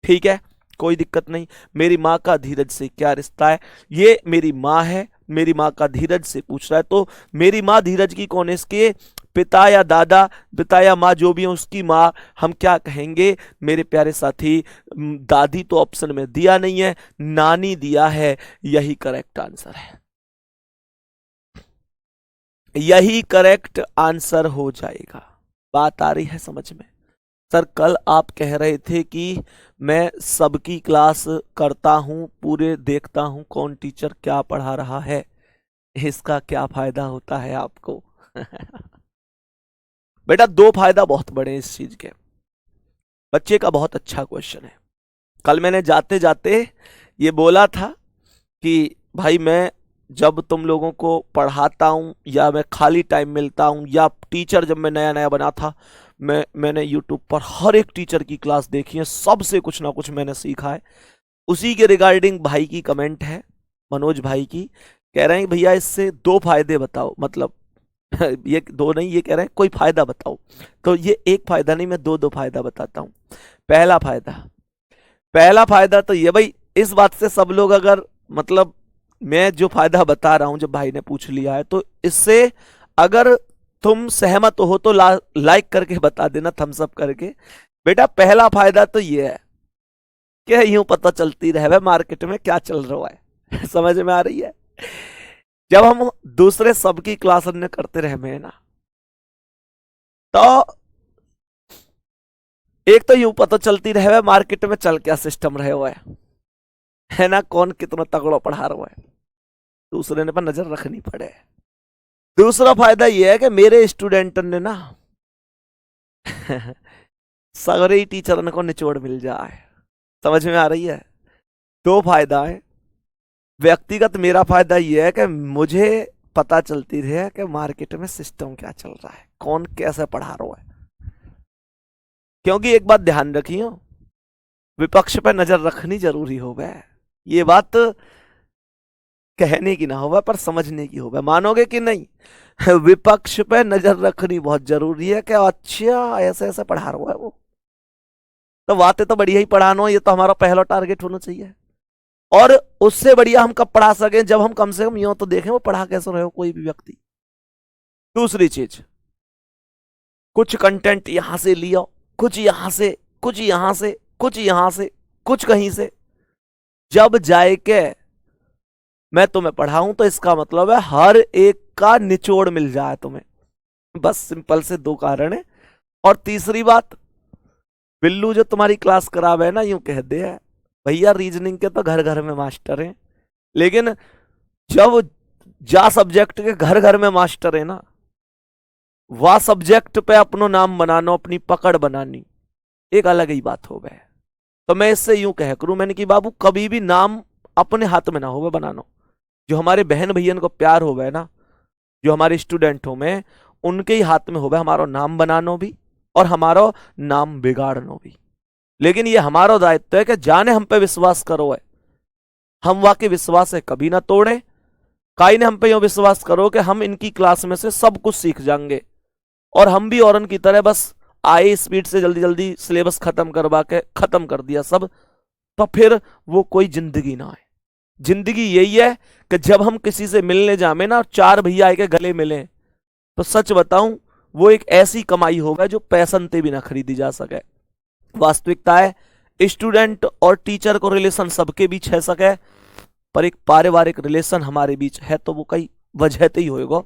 ठीक है, कोई दिक्कत नहीं। मेरी मां का धीरज से क्या रिश्ता है? ये मेरी मां है, मेरी मां का धीरज से पूछ रहा है, तो मेरी मां धीरज की कौन है? इसके पिता या दादा, पिता या माँ जो भी है उसकी माँ हम क्या कहेंगे मेरे प्यारे साथी? दादी तो ऑप्शन में दिया नहीं है, नानी दिया है। यही करेक्ट आंसर है, यही करेक्ट आंसर हो जाएगा। बात आ रही है समझ में? सर कल आप कह रहे थे कि मैं सबकी क्लास करता हूँ, पूरे देखता हूँ कौन टीचर क्या पढ़ा रहा है, इसका क्या फायदा होता है आपको? बेटा दो फायदा बहुत बड़े हैं इस चीज के। बच्चे का बहुत अच्छा क्वेश्चन है। कल मैंने जाते जाते ये बोला था कि भाई मैं जब तुम लोगों को पढ़ाता हूँ या मैं खाली टाइम मिलता हूँ या टीचर जब मैं नया नया बना था, मैंने यूट्यूब पर हर एक टीचर की क्लास देखी है, सबसे कुछ ना कुछ मैंने सीखा है। उसी के रिगार्डिंग भाई की कमेंट है, मनोज भाई की, कह रहे हैं भैया इससे दो फायदे बताओ, मतलब ये दो नहीं, ये कह रहे हैं कोई फायदा बताओ। तो ये एक फायदा नहीं, मैं दो दो फायदा बताता हूँ। पहला फायदा तो ये भाई, इस बात से सब लोग अगर मतलब मैं जो फायदा बता रहा हूं, जब भाई ने पूछ लिया है तो इससे अगर तुम सहमत हो तो लाइक करके बता देना, थम्स अप करके। बेटा पहला फायदा तो ये है कि यूं पता चलती रहे मार्केट में क्या चल रहा है। समझ में आ रही है? जब हम दूसरे सबकी क्लास अन्य करते रहे में ना, तो एक तो यूं पता चलती रहे मार्केट में चल क्या सिस्टम रहे हुआ है ना, कौन कितना तगड़ा पढ़ा रहा है, दूसरे ने पर नजर रखनी पड़े। दूसरा फायदा यह है कि मेरे स्टूडेंट ने ना सगरे टीचर को निचोड़ मिल जाए। समझ में आ रही है? दो फायदा है। व्यक्तिगत मेरा फायदा यह है कि मुझे पता चलती रहे कि मार्केट में सिस्टम क्या चल रहा है, कौन कैसे पढ़ा रहा है। क्योंकि एक बात ध्यान रखियो, विपक्ष पर नजर रखनी जरूरी हो गया। ये बात कहने की ना होगा पर समझने की होगा, मानोगे कि नहीं? विपक्ष पे नजर रखनी बहुत जरूरी है कि अच्छा ऐसे ऐसे पढ़ा रहा है वो, तो बातें तो बढ़िया ही पढ़ाना, ये तो हमारा पहला टारगेट होना चाहिए। और उससे बढ़िया हम कब पढ़ा सकें, जब हम कम से कम यूं तो देखें वो पढ़ा कैसे रहे हो कोई भी व्यक्ति। दूसरी चीज, कुछ कंटेंट यहां से लिया, कुछ यहां से, कुछ यहां से, कुछ यहां से, कुछ कहीं से, जब जाए के मैं तुम्हें पढ़ाऊं तो इसका मतलब है हर एक का निचोड़ मिल जाए तुम्हें। बस सिंपल से दो कारण है। और तीसरी बात, बिल्लू जो तुम्हारी क्लास करावे है ना, यूं कह दे है भैया रीजनिंग के तो घर घर में मास्टर हैं, लेकिन जब जा सब्जेक्ट के घर घर में मास्टर है ना, वह सब्जेक्ट पे अपनो नाम बनाना, अपनी पकड़ बनानी, एक अलग ही बात हो गए। तो मैं इससे यूं कह करूं मैंने कि बाबू कभी भी नाम अपने हाथ में ना हो बनाना। जो हमारे बहन भैयन को प्यार हो गए ना, जो हमारे स्टूडेंट हो में, उनके ही हाथ में हो गए हमारा नाम बनाना भी और हमारा नाम बिगाड़ना भी। लेकिन ये हमारा दायित्व है कि जाने हम पे विश्वास करो है, हम वाकई विश्वास है कभी ना तोड़े। काई ने हम पे यूं विश्वास करो कि हम इनकी क्लास में से सब कुछ सीख जाएंगे और हम भी औरन की तरह बस आए स्पीड से जल्दी जल्दी सिलेबस खत्म करवा के खत्म कर दिया सब, तो फिर वो कोई जिंदगी ना है। जिंदगी यही है कि जब हम किसी से मिलने जामे ना, चार भैया के गले मिले, तो सच बताऊं वो एक ऐसी कमाई होगा जो पैसन ते भी ना खरीदी जा सके। वास्तविकता है स्टूडेंट और टीचर को रिलेशन सबके बीच है सके, पर एक पारिवारिक रिलेशन हमारे बीच है तो वो कई वजह ही होएगा।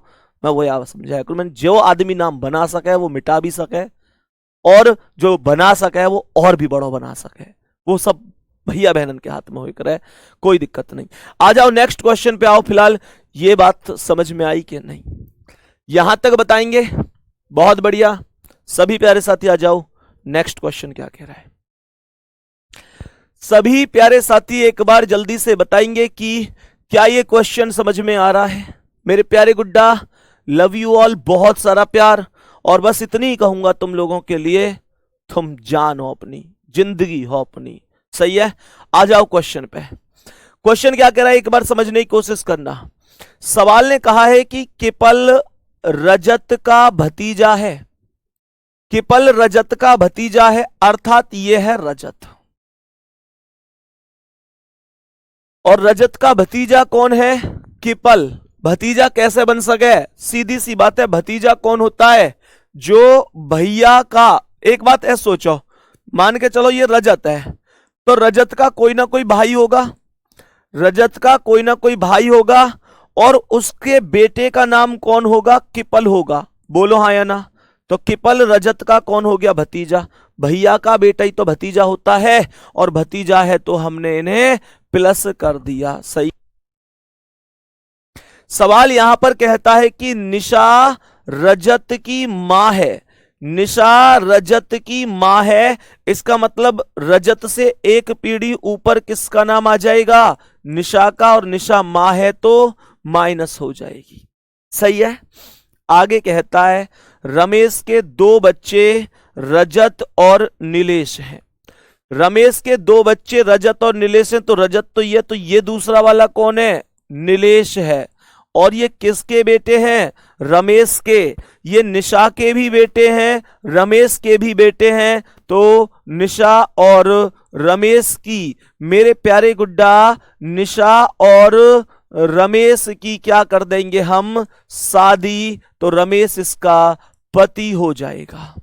मैं वो याद समझाया करूं, मैंने जो आदमी नाम बना सके वो मिटा भी सके, और जो बना सके वो और भी बड़ा बना सके, वो सब भैया बहनन के हाथ में होकर है, कोई दिक्कत नहीं। आ जाओ नेक्स्ट क्वेश्चन पे आओ। फिलहाल ये बात समझ में आई कि नहीं, यहां तक बताएंगे, बहुत बढ़िया। सभी प्यारे साथी आ जाओ, नेक्स्ट क्वेश्चन क्या कह रहा है। सभी प्यारे साथी एक बार जल्दी से बताएंगे कि क्या ये क्वेश्चन समझ में आ रहा है। मेरे प्यारे गुड्डा, लव यू ऑल, बहुत सारा प्यार। और बस इतनी ही कहूंगा तुम लोगों के लिए, तुम जान हो अपनी, जिंदगी हो अपनी, सही है। आ जाओ क्वेश्चन पे। क्वेश्चन क्या कह रहा है एक बार समझने की कोशिश करना। सवाल ने कहा है कि किपल रजत का भतीजा है। किपल रजत का भतीजा है, अर्थात यह है रजत। और रजत का भतीजा कौन है? किपल। भतीजा कैसे बन सके? सीधी सी बात है, भतीजा कौन होता है? जो भैया का, एक बात ऐसे सोचो, मान के चलो ये रजत है, तो रजत का कोई ना कोई भाई होगा, रजत का कोई ना कोई भाई होगा, और उसके बेटे का नाम कौन होगा? किपल होगा। बोलो हाँ या ना। तो किपल रजत का कौन हो गया? भतीजा। भैया का बेटा ही तो भतीजा होता है, और भतीजा है तो हमने इन्हें प्लस कर दिया। सही। सवाल यहां पर कहता है कि निशा रजत की मां है। निशा रजत की मां है, इसका मतलब रजत से एक पीढ़ी ऊपर किसका नाम आ जाएगा? निशा का, और निशा मां है तो माइनस हो जाएगी। सही है। आगे कहता है रमेश के दो बच्चे रजत और नीलेश हैं। रमेश के दो बच्चे रजत और नीलेश हैं, तो रजत तो ये दूसरा वाला कौन है? नीलेश है। और ये किसके बेटे हैं? रमेश के। ये निशा के भी बेटे हैं, रमेश के भी बेटे हैं। तो निशा और रमेश की, मेरे प्यारे गुड्डा, निशा और रमेश की क्या कर देंगे हम? शादी। तो रमेश इसका पति हो जाएगा।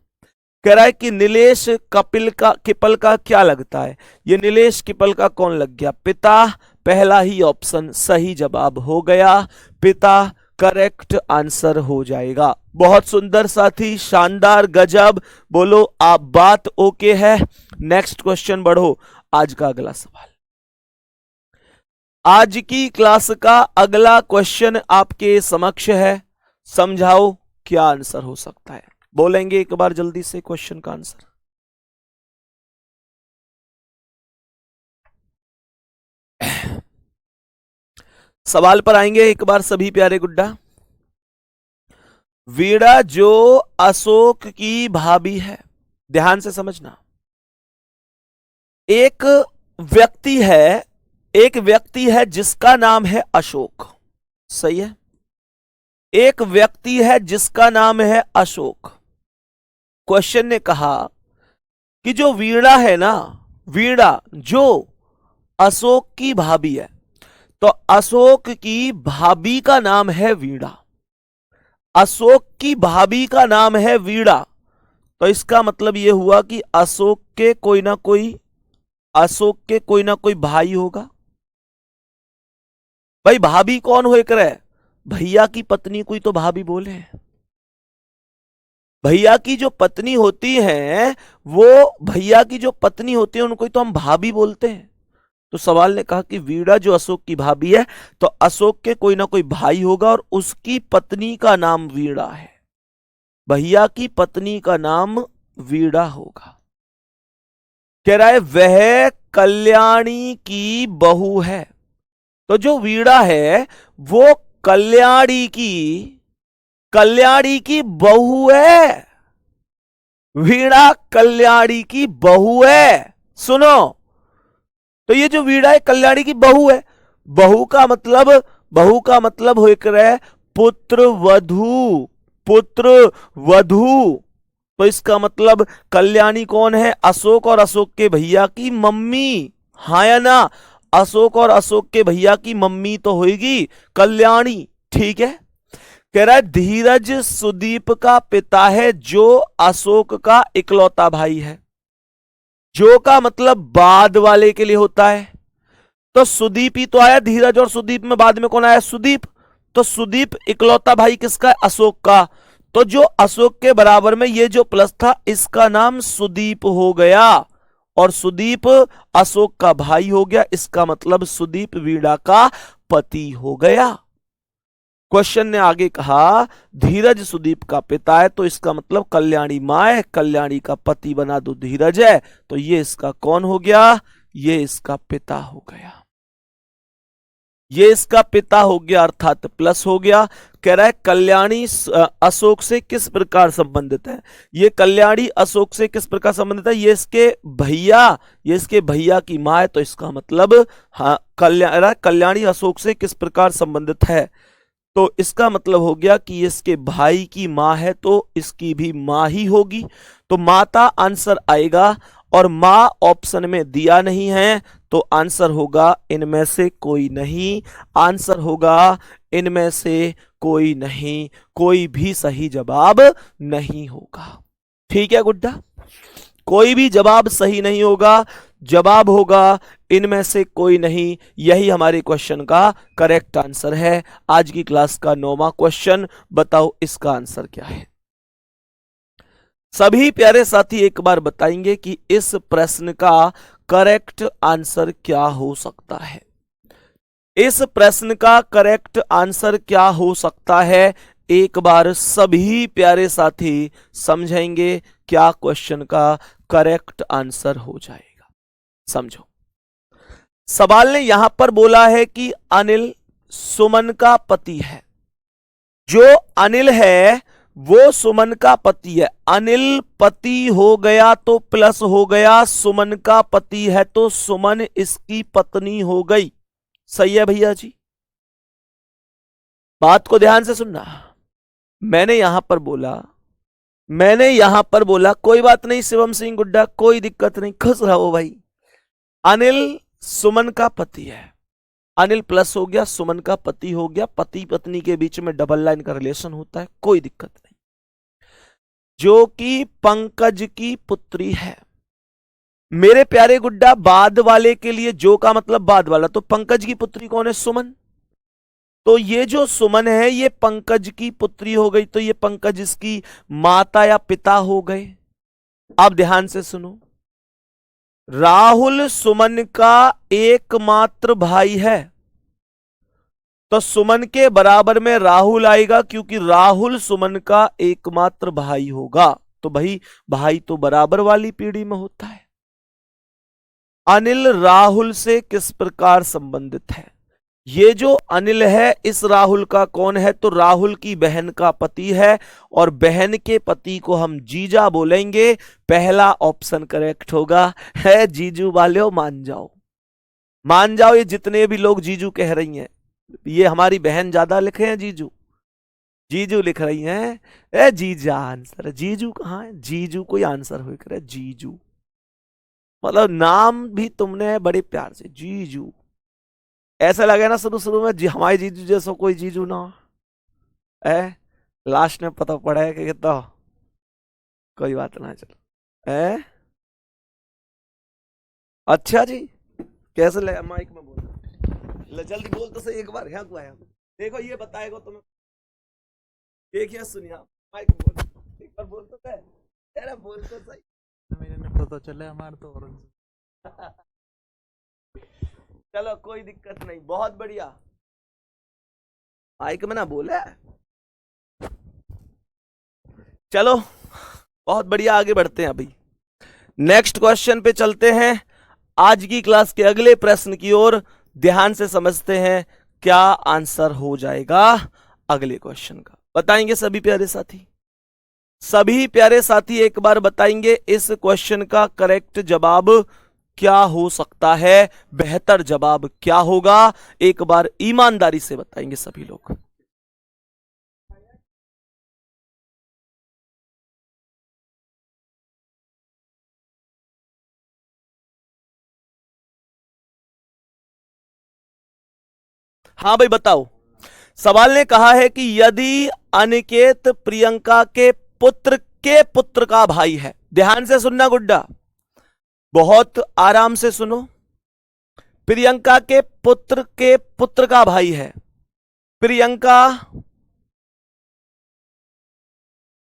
कह रहा है कि नीलेश किपल का क्या लगता है? ये नीलेश किपल का कौन लग गया? पिता। पहला ही ऑप्शन सही जवाब हो गया, पिता करेक्ट आंसर हो जाएगा। बहुत सुंदर साथी, शानदार, गजब। बोलो आप बात ओके है। नेक्स्ट क्वेश्चन बढ़ो। आज का अगला सवाल, आज की क्लास का अगला क्वेश्चन आपके समक्ष है। समझाओ क्या आंसर हो सकता है? बोलेंगे एक बार जल्दी से क्वेश्चन का आंसर। सवाल पर आएंगे एक बार सभी प्यारे गुड्डा। वीणा जो अशोक की भाभी है, ध्यान से समझना। एक व्यक्ति है जिसका नाम है अशोक। सही है। एक व्यक्ति है जिसका नाम है अशोक। क्वेश्चन ने कहा कि जो वीणा है ना, वीणा जो अशोक की भाभी है, तो अशोक की भाभी का नाम है वीणा। अशोक की भाभी का नाम है वीणा। तो इसका मतलब यह हुआ कि अशोक के कोई ना कोई भाई होगा। भाई भाभी कौन हो एक रहे? भैया की पत्नी कोई तो भाभी बोले। भैया की जो पत्नी होती है, वो भैया की जो पत्नी होती है उनको तो हम भाभी बोलते हैं। तो सवाल ने कहा कि वीणा जो अशोक की भाभी है, तो अशोक के कोई ना कोई भाई होगा और उसकी पत्नी का नाम वीणा है। भैया की पत्नी का नाम वीणा होगा। कह रहा है वह कल्याणी की बहू है। तो जो वीणा है वो कल्याणी की बहू है। वीणा कल्याणी की बहू है। सुनो, तो ये जो वीणा है कल्याणी की बहू है। बहू का मतलब हो रहा है पुत्र वधू। तो इसका मतलब कल्याणी कौन है? अशोक और अशोक के भैया की मम्मी। हाँ या ना? अशोक और अशोक के भैया की मम्मी तो होगी कल्याणी। ठीक है। कह रहा है धीरज सुदीप का पिता है, जो अशोक का इकलौता भाई है। जो का मतलब बाद वाले के लिए होता है। तो सुदीप ही तो आया, धीरज और सुदीप में बाद में कौन आया? सुदीप। तो सुदीप इकलौता भाई किसका है? अशोक का। तो जो अशोक के बराबर में ये जो प्लस था, इसका नाम सुदीप हो गया, और सुदीप अशोक का भाई हो गया। इसका मतलब सुदीप वीणा का पति हो गया। क्वेश्चन ने आगे कहा धीरज सुदीप का पिता है, तो इसका मतलब कल्याणी मां है, कल्याणी का पति बना दो धीरज है, तो ये इसका कौन हो गया? ये इसका पिता हो गया। ये इसका पिता हो गया, अर्थात प्लस हो गया। कह रहा है कल्याणी अशोक से किस प्रकार संबंधित है? ये कल्याणी अशोक से किस प्रकार संबंधित है? ये इसके भैया की मां है, तो इसका मतलब हाँ, कल्याणी अशोक से किस प्रकार संबंधित है? तो इसका मतलब हो गया कि इसके भाई की मां है, तो इसकी भी मां ही होगी। तो माता आंसर आएगा, और मां ऑप्शन में दिया नहीं है, तो आंसर होगा इनमें से कोई नहीं। आंसर होगा इनमें से कोई नहीं, कोई भी सही जवाब नहीं होगा। ठीक है गुड्डा, कोई भी जवाब सही नहीं होगा। जवाब होगा इनमें से कोई नहीं। यही हमारे क्वेश्चन का करेक्ट आंसर है। आज की क्लास का 9वां क्वेश्चन, बताओ इसका आंसर क्या है? सभी प्यारे साथी एक बार बताएंगे कि इस प्रश्न का करेक्ट आंसर क्या हो सकता है। इस प्रश्न का करेक्ट आंसर क्या हो सकता है, एक बार सभी प्यारे साथी समझेंगे क्या क्वेश्चन का करेक्ट आंसर हो जाएगा। समझो, सवाल ने यहां पर बोला है कि अनिल सुमन का पति है। जो अनिल है वो सुमन का पति है। अनिल पति हो गया तो प्लस हो गया सुमन का पति है तो सुमन इसकी पत्नी हो गई। सही है भैया जी? बात को ध्यान से सुनना। मैंने यहां पर बोला कोई बात नहीं शिवम सिंह गुड्डा, कोई दिक्कत नहीं, खुश रहो भाई। अनिल सुमन का पति है, अनिल प्लस हो गया सुमन का पति हो गया, पति पत्नी के बीच में डबल लाइन का रिलेशन होता है, कोई दिक्कत नहीं। जो कि पंकज की पुत्री है। मेरे प्यारे गुड्डा, बाद वाले के लिए जो का मतलब बाद वाला, तो पंकज की पुत्री कौन है? सुमन। तो ये जो सुमन है ये पंकज की पुत्री हो गई, तो ये पंकज इसकी माता या पिता हो गए। अब ध्यान से सुनो, राहुल सुमन का एकमात्र भाई है, तो सुमन के बराबर में राहुल आएगा क्योंकि राहुल सुमन का एकमात्र भाई होगा। तो भाई तो बराबर वाली पीढ़ी में होता है। अनिल राहुल से किस प्रकार संबंधित है? ये जो अनिल है इस राहुल का कौन है? तो राहुल की बहन का पति है, और बहन के पति को हम जीजा बोलेंगे। पहला ऑप्शन करेक्ट होगा। है जीजू वाले, मान जाओ। ये जितने भी लोग जीजू कह रही हैं, ये हमारी बहन ज्यादा लिखे हैं जीजू लिख रही हैं। ए जीजा आंसर है। जीजू कहाँ है? जीजू कोई आंसर हो करे, जीजू मतलब नाम भी तुमने बड़े प्यार से जीजू, ऐसा लगे ना शुरू में हमारे जीजू जैसा कोई जीजू ना है। लास्ट में पता पड़ा है कि कितना, कोई बात ना, चलो है। अच्छा जी, कैसे लगा? माइक में बोल, जल्दी बोल तो सही एक बार। यहाँ आया देखो, ये बताएगा तुम्हें। देखिए सुनिए, माइक में बोल, एक बार बोल तो तेरा बोल तो सही। मेरे ने पता चला हमारे तो और चलो कोई दिक्कत नहीं, बहुत बढ़िया। माइक में ना बोले। चलो बहुत बढ़िया, आगे बढ़ते हैं। अभी नेक्स्ट क्वेश्चन पे चलते हैं। आज की क्लास के अगले प्रश्न की ओर ध्यान से समझते हैं क्या आंसर हो जाएगा अगले क्वेश्चन का। बताएंगे सभी प्यारे साथी? सभी प्यारे साथी एक बार बताएंगे इस क्वेश्चन का करेक्ट जवाब क्या हो सकता है, बेहतर जवाब क्या होगा? एक बार ईमानदारी से बताएंगे सभी लोग। हाँ भाई बताओ। सवाल ने कहा है कि यदि अनिकेत प्रियंका के पुत्र का भाई है। ध्यान से सुनना गुड्डा, बहुत आराम से सुनो। प्रियंका के पुत्र का भाई है।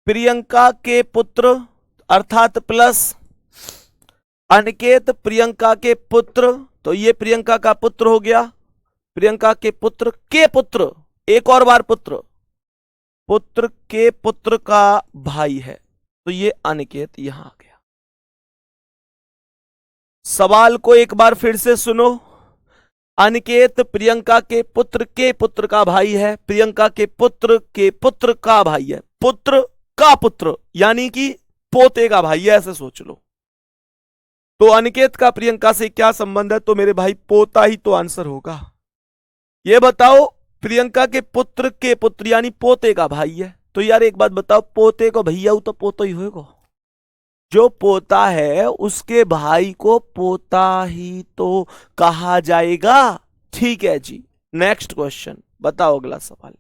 प्रियंका के पुत्र अर्थात प्लस अनिकेत प्रियंका के पुत्र, तो ये प्रियंका का पुत्र हो गया। प्रियंका के पुत्र एक और बार पुत्र के पुत्र का भाई है, तो ये अनिकेत यहां आ गया। सवाल को एक बार फिर से सुनो। अनिकेत प्रियंका के पुत्र का भाई है, प्रियंका के पुत्र का भाई है, पुत्र का पुत्र यानी कि पोते का भाई है, ऐसे सोच लो। तो अनिकेत का प्रियंका से क्या संबंध है? तो मेरे भाई पोता ही तो आंसर होगा। ये बताओ, प्रियंका के पुत्र यानी पोते का भाई है, तो यार एक बात बताओ, पोते को भैया तो पोता ही होगा। जो पोता है उसके भाई को पोता ही तो कहा जाएगा। ठीक है जी, नेक्स्ट क्वेश्चन बताओ, अगला सवाल।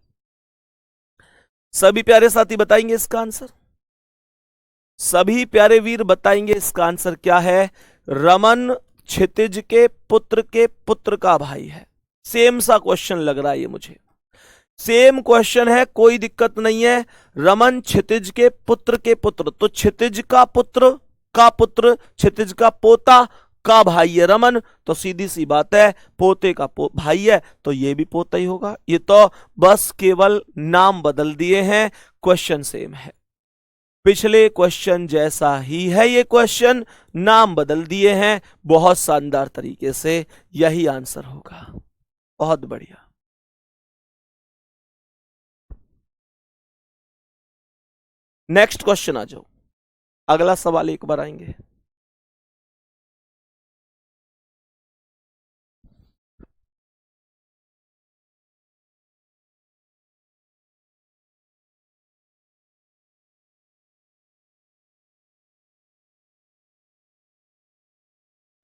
सभी प्यारे साथी बताएंगे इसका आंसर? सभी प्यारे वीर बताएंगे इसका आंसर क्या है? रमन क्षितिज के पुत्र का भाई है। सेम सा क्वेश्चन लग रहा है ये मुझे। सेम क्वेश्चन है, कोई दिक्कत नहीं है। रमन क्षितिज के पुत्र के पुत्र, तो क्षितिज का पुत्र क्षितिज का पोता का भाई है रमन, तो सीधी सी बात है पोते का भाई है, तो ये भी पोता ही होगा। ये तो बस केवल नाम बदल दिए हैं, क्वेश्चन सेम है। पिछले क्वेश्चन जैसा ही है ये क्वेश्चन, नाम बदल दिए हैं बहुत शानदार तरीके से, यही आंसर होगा। बहुत बढ़िया। नेक्स्ट क्वेश्चन आ जाओ, अगला सवाल एक बार आएंगे।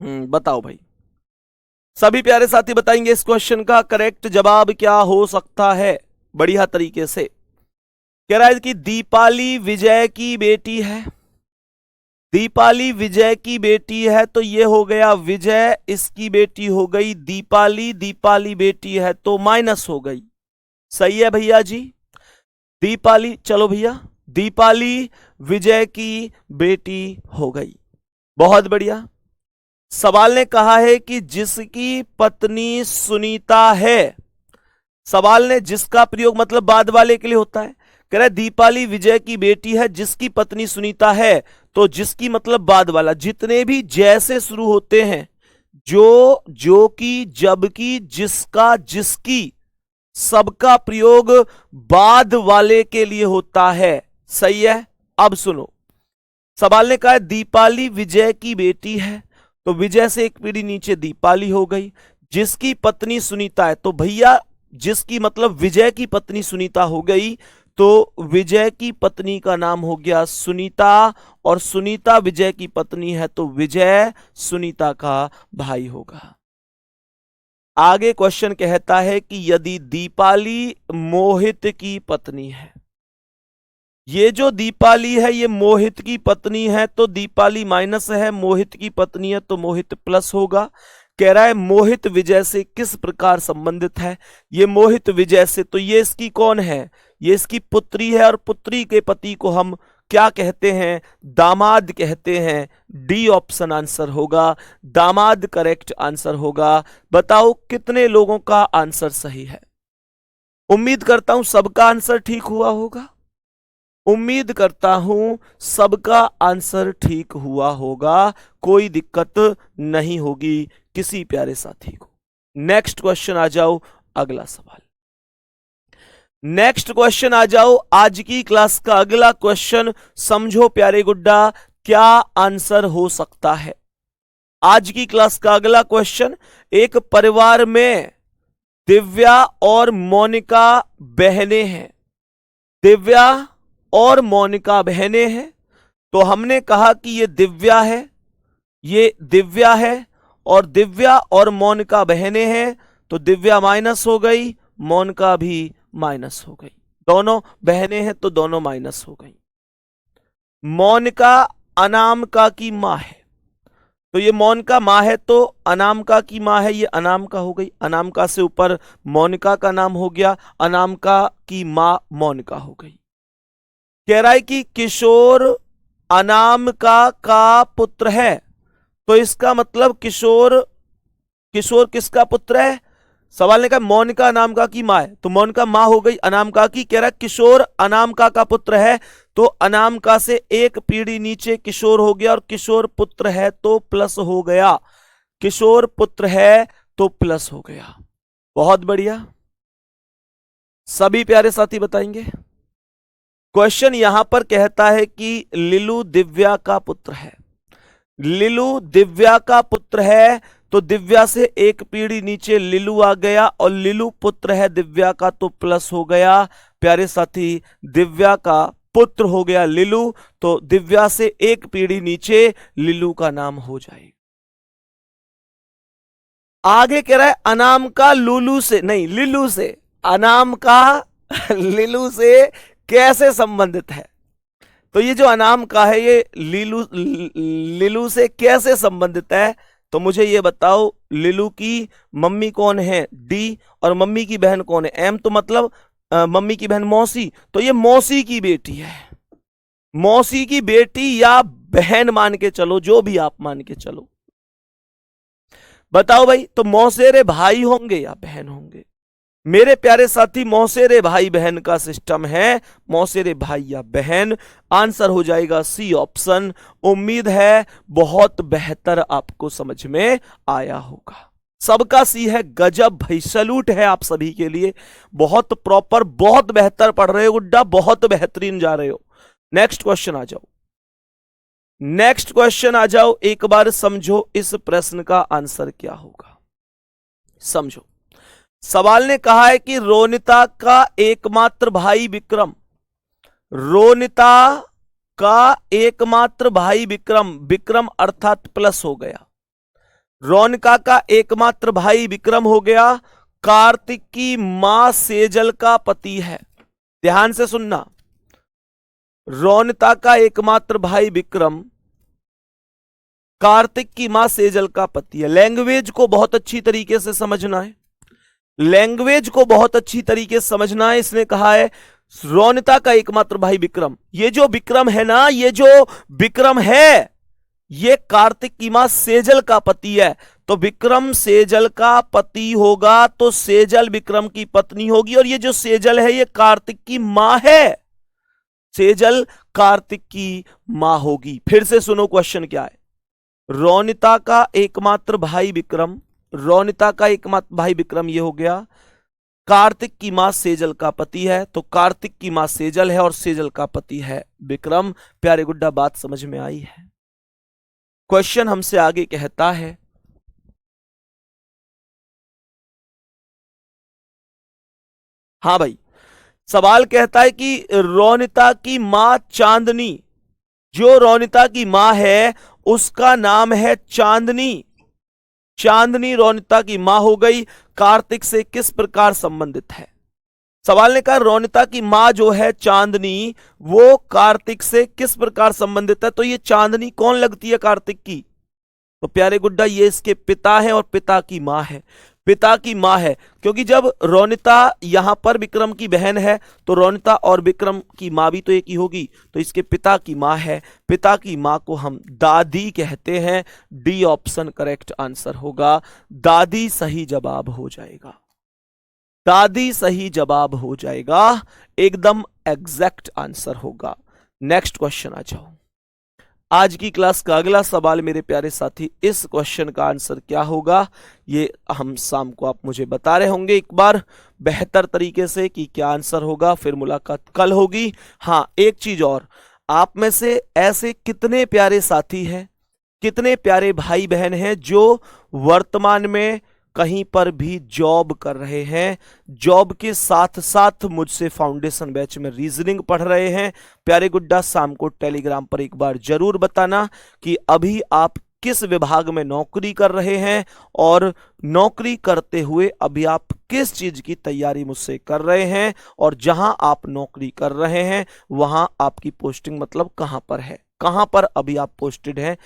बताओ भाई, सभी प्यारे साथी बताएंगे इस क्वेश्चन का करेक्ट जवाब क्या हो सकता है बढ़िया तरीके से। कह रहा है कि दीपाली विजय की बेटी है, दीपाली विजय की बेटी है, तो ये हो गया विजय इसकी बेटी हो गई दीपाली, दीपाली बेटी है तो माइनस हो गई। सही है भैया जी। दीपाली, चलो भैया, दीपाली विजय की बेटी हो गई। बहुत बढ़िया। सवाल ने कहा है कि जिसकी पत्नी सुनीता है, सवाल ने जिसका प्रयोग मतलब बाद वाले के लिए होता है। कह रहा है दीपाली विजय की बेटी है जिसकी पत्नी सुनीता है, तो जिसकी मतलब बाद वाला, जितने भी जैसे शुरू होते हैं, जो की, जब की, जिसका, जिसकी, सबका प्रयोग बाद वाले के लिए होता है। सही है। अब सुनो, सवाल ने कहा है दीपाली विजय की बेटी है, तो विजय से एक पीढ़ी नीचे दीपाली हो गई। जिसकी पत्नी सुनीता है, तो भैया जिसकी मतलब विजय की पत्नी सुनीता हो गई, तो विजय की पत्नी का नाम हो गया सुनीता, और सुनीता विजय की पत्नी है तो विजय सुनीता का भाई होगा। आगे क्वेश्चन कहता है कि यदि दीपाली मोहित की पत्नी है, ये जो दीपाली है ये मोहित की पत्नी है, तो दीपाली माइनस है, मोहित की पत्नी है तो मोहित प्लस होगा। कह रहा है मोहित विजय से किस प्रकार संबंधित है, ये मोहित विजय से, तो ये इसकी कौन है, ये इसकी पुत्री है, और पुत्री के पति को हम क्या कहते हैं, दामाद कहते हैं। डी ऑप्शन आंसर होगा, दामाद करेक्ट आंसर होगा। बताओ कितने लोगों का आंसर सही है। उम्मीद करता हूं सबका आंसर ठीक हुआ होगा, उम्मीद करता हूं सबका आंसर ठीक हुआ होगा, कोई दिक्कत नहीं होगी किसी प्यारे साथी को। नेक्स्ट क्वेश्चन आ जाओ, अगला सवाल। नेक्स्ट क्वेश्चन आ जाओ, आज की क्लास का अगला क्वेश्चन समझो प्यारे गुड्डा क्या आंसर हो सकता है। आज की क्लास का अगला क्वेश्चन, एक परिवार में दिव्या और मोनिका बहनें हैं, दिव्या और मोनिका बहनें हैं, तो हमने कहा कि ये दिव्या है, ये दिव्या है, और दिव्या और मोनिका बहनें हैं, तो दिव्या माइनस हो गई, मोनिका भी माइनस हो गई, दोनों बहनें हैं तो दोनों माइनस हो गई। मोनिका अनामिका की मां है, तो ये मोनिका मां है तो अनामिका की मां है, ये अनामिका हो गई, अनामिका से ऊपर मोनिका का नाम हो गया, अनामिका की मां मोनिका हो गई। कह रहा है कि किशोर अनामिका का पुत्र है, तो इसका मतलब किशोर, किशोर किसका पुत्र है, सवाल ने कहा मोनिका अनामिका की मां है, तो मोनिका मां हो गई अनामिका की। कह रहा है किशोर अनामिका का पुत्र है, तो अनामिका से एक पीढ़ी नीचे किशोर हो गया, और किशोर पुत्र है तो प्लस हो गया, किशोर पुत्र है तो प्लस हो गया। बहुत बढ़िया। सभी प्यारे साथी बताएंगे। क्वेश्चन यहां पर कहता है कि लिलू दिव्या का पुत्र है, लिलू दिव्या का पुत्र है, तो दिव्या से एक पीढ़ी नीचे लिलू आ गया, और लिलू पुत्र है दिव्या का तो प्लस हो गया। प्यारे साथी दिव्या का पुत्र हो गया लिलू, तो दिव्या से एक पीढ़ी नीचे लिलू का नाम हो जाएगा। आगे कह रहा है अनामिका लूलू से, नहीं लिलू से, अनामिका लिलू से कैसे संबंधित है, तो ये जो अनामिका है ये लिलू से कैसे संबंधित है, तो मुझे ये बताओ। लिलू की मम्मी कौन है, डी, और मम्मी की बहन कौन है, एम, तो मतलब मम्मी की बहन मौसी, तो ये मौसी की बेटी है, मौसी की बेटी या बहन मान के चलो, जो भी आप मान के चलो। बताओ भाई, तो मौसेरे भाई होंगे या बहन होंगे? मेरे प्यारे साथी, मौसेरे भाई बहन का सिस्टम है, मौसेरे भाई या बहन। आंसर हो जाएगा सी ऑप्शन। उम्मीद है बहुत बेहतर आपको समझ में आया होगा। सबका सी है, गजब भाई, सैल्यूट है आप सभी के लिए। बहुत प्रॉपर, बहुत बेहतर पढ़ रहे हो गुड्डा, बहुत बेहतरीन जा रहे हो। नेक्स्ट क्वेश्चन आ जाओ, नेक्स्ट क्वेश्चन आ जाओ। एक बार समझो इस प्रश्न का आंसर क्या होगा, समझो। सवाल ने कहा है कि रोनिता का एकमात्र भाई विक्रम, रोनिता का एकमात्र भाई विक्रम, विक्रम अर्थात प्लस हो गया, रोनिका का एकमात्र भाई विक्रम हो गया, कार्तिक की मां सेजल का पति है। ध्यान से सुनना, रोनिता का एकमात्र भाई विक्रम कार्तिक की मां सेजल का पति है। लैंग्वेज को बहुत अच्छी तरीके से समझना है, लैंग्वेज को बहुत अच्छी तरीके से समझना है। इसने कहा है रोनिता का एकमात्र भाई विक्रम, ये जो विक्रम है ना, ये जो विक्रम है ये कार्तिक की मां सेजल का पति है। तो विक्रम सेजल का पति होगा तो सेजल विक्रम की पत्नी होगी, और ये जो सेजल है ये कार्तिक की मां है, सेजल कार्तिक की मां होगी। फिर से सुनो क्वेश्चन क्या है। रोनिता का एकमात्र भाई विक्रम, रोनिता का एकमात्र भाई विक्रम ये हो गया, कार्तिक की मां सेजल का पति है, तो कार्तिक की मां सेजल है और सेजल का पति है विक्रम। प्यारे गुड्डा, बात समझ में आई है? क्वेश्चन हमसे आगे कहता है, हां भाई, सवाल कहता है कि रोनिता की मां चांदनी, जो रोनिता की मां है उसका नाम है चांदनी, चांदनी रोनिता की मां हो गई, कार्तिक से किस प्रकार संबंधित है? सवाल ने कहा रोनिता की मां जो है चांदनी, वो कार्तिक से किस प्रकार संबंधित है? तो ये चांदनी कौन लगती है कार्तिक की? तो प्यारे गुड्डा, ये इसके पिता है और पिता की मां है, पिता की मां है। क्योंकि जब रोनिता यहां पर विक्रम की बहन है तो रोनिता और विक्रम की मां भी तो एक ही होगी, तो इसके पिता की मां है, पिता की मां को हम दादी कहते हैं। डी ऑप्शन करेक्ट आंसर होगा, दादी सही जवाब हो जाएगा, दादी सही जवाब हो जाएगा, एकदम एग्जैक्ट आंसर होगा। नेक्स्ट क्वेश्चन आ जाओ। आज की क्लास का अगला सवाल मेरे प्यारे साथी, इस क्वेश्चन का आंसर क्या होगा ये हम शाम को आप मुझे बता रहे होंगे एक बार बेहतर तरीके से कि क्या आंसर होगा, फिर मुलाकात कल होगी। हाँ, एक चीज और, आप में से ऐसे कितने प्यारे साथी हैं, कितने प्यारे भाई बहन हैं जो वर्तमान में कहीं पर भी जॉब कर रहे हैं, जॉब के साथ साथ मुझसे फाउंडेशन बैच में रीजनिंग पढ़ रहे हैं? प्यारे गुड्डा, शाम को टेलीग्राम पर एक बार जरूर बताना कि अभी आप किस विभाग में नौकरी कर रहे हैं और नौकरी करते हुए अभी आप किस चीज की तैयारी मुझसे कर रहे हैं, और जहां आप नौकरी कर रहे हैं वहां आपकी पोस्टिंग मतलब कहां पर है, कहां पर अभी आप पोस्टेड हैं।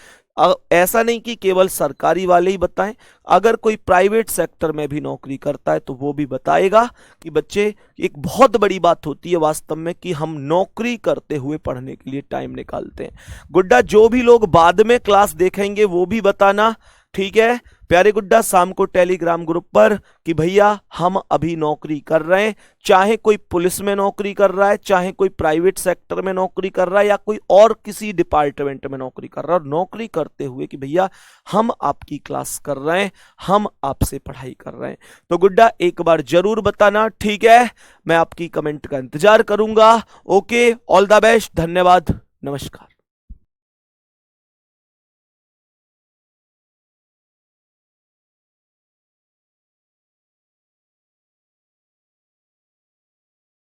ऐसा नहीं कि केवल सरकारी वाले ही बताएं, अगर कोई प्राइवेट सेक्टर में भी नौकरी करता है तो वो भी बताएगा कि बच्चे, एक बहुत बड़ी बात होती है वास्तव में कि हम नौकरी करते हुए पढ़ने के लिए टाइम निकालते हैं। गुड्डा, जो भी लोग बाद में क्लास देखेंगे वो भी बताना, ठीक है प्यारे गुड्डा, शाम को टेलीग्राम ग्रुप पर कि भैया हम अभी नौकरी कर रहे हैं, चाहे कोई पुलिस में नौकरी कर रहा है, चाहे कोई प्राइवेट सेक्टर में नौकरी कर रहा है, या कोई और किसी डिपार्टमेंट में नौकरी कर रहा है, और नौकरी करते हुए कि भैया हम आपकी क्लास कर रहे हैं, हम आपसे पढ़ाई कर रहे हैं। तो गुड्डा एक बार जरूर बताना, ठीक है? मैं आपकी कमेंट का इंतजार करूंगा। ओके, ऑल द बेस्ट, धन्यवाद, नमस्कार।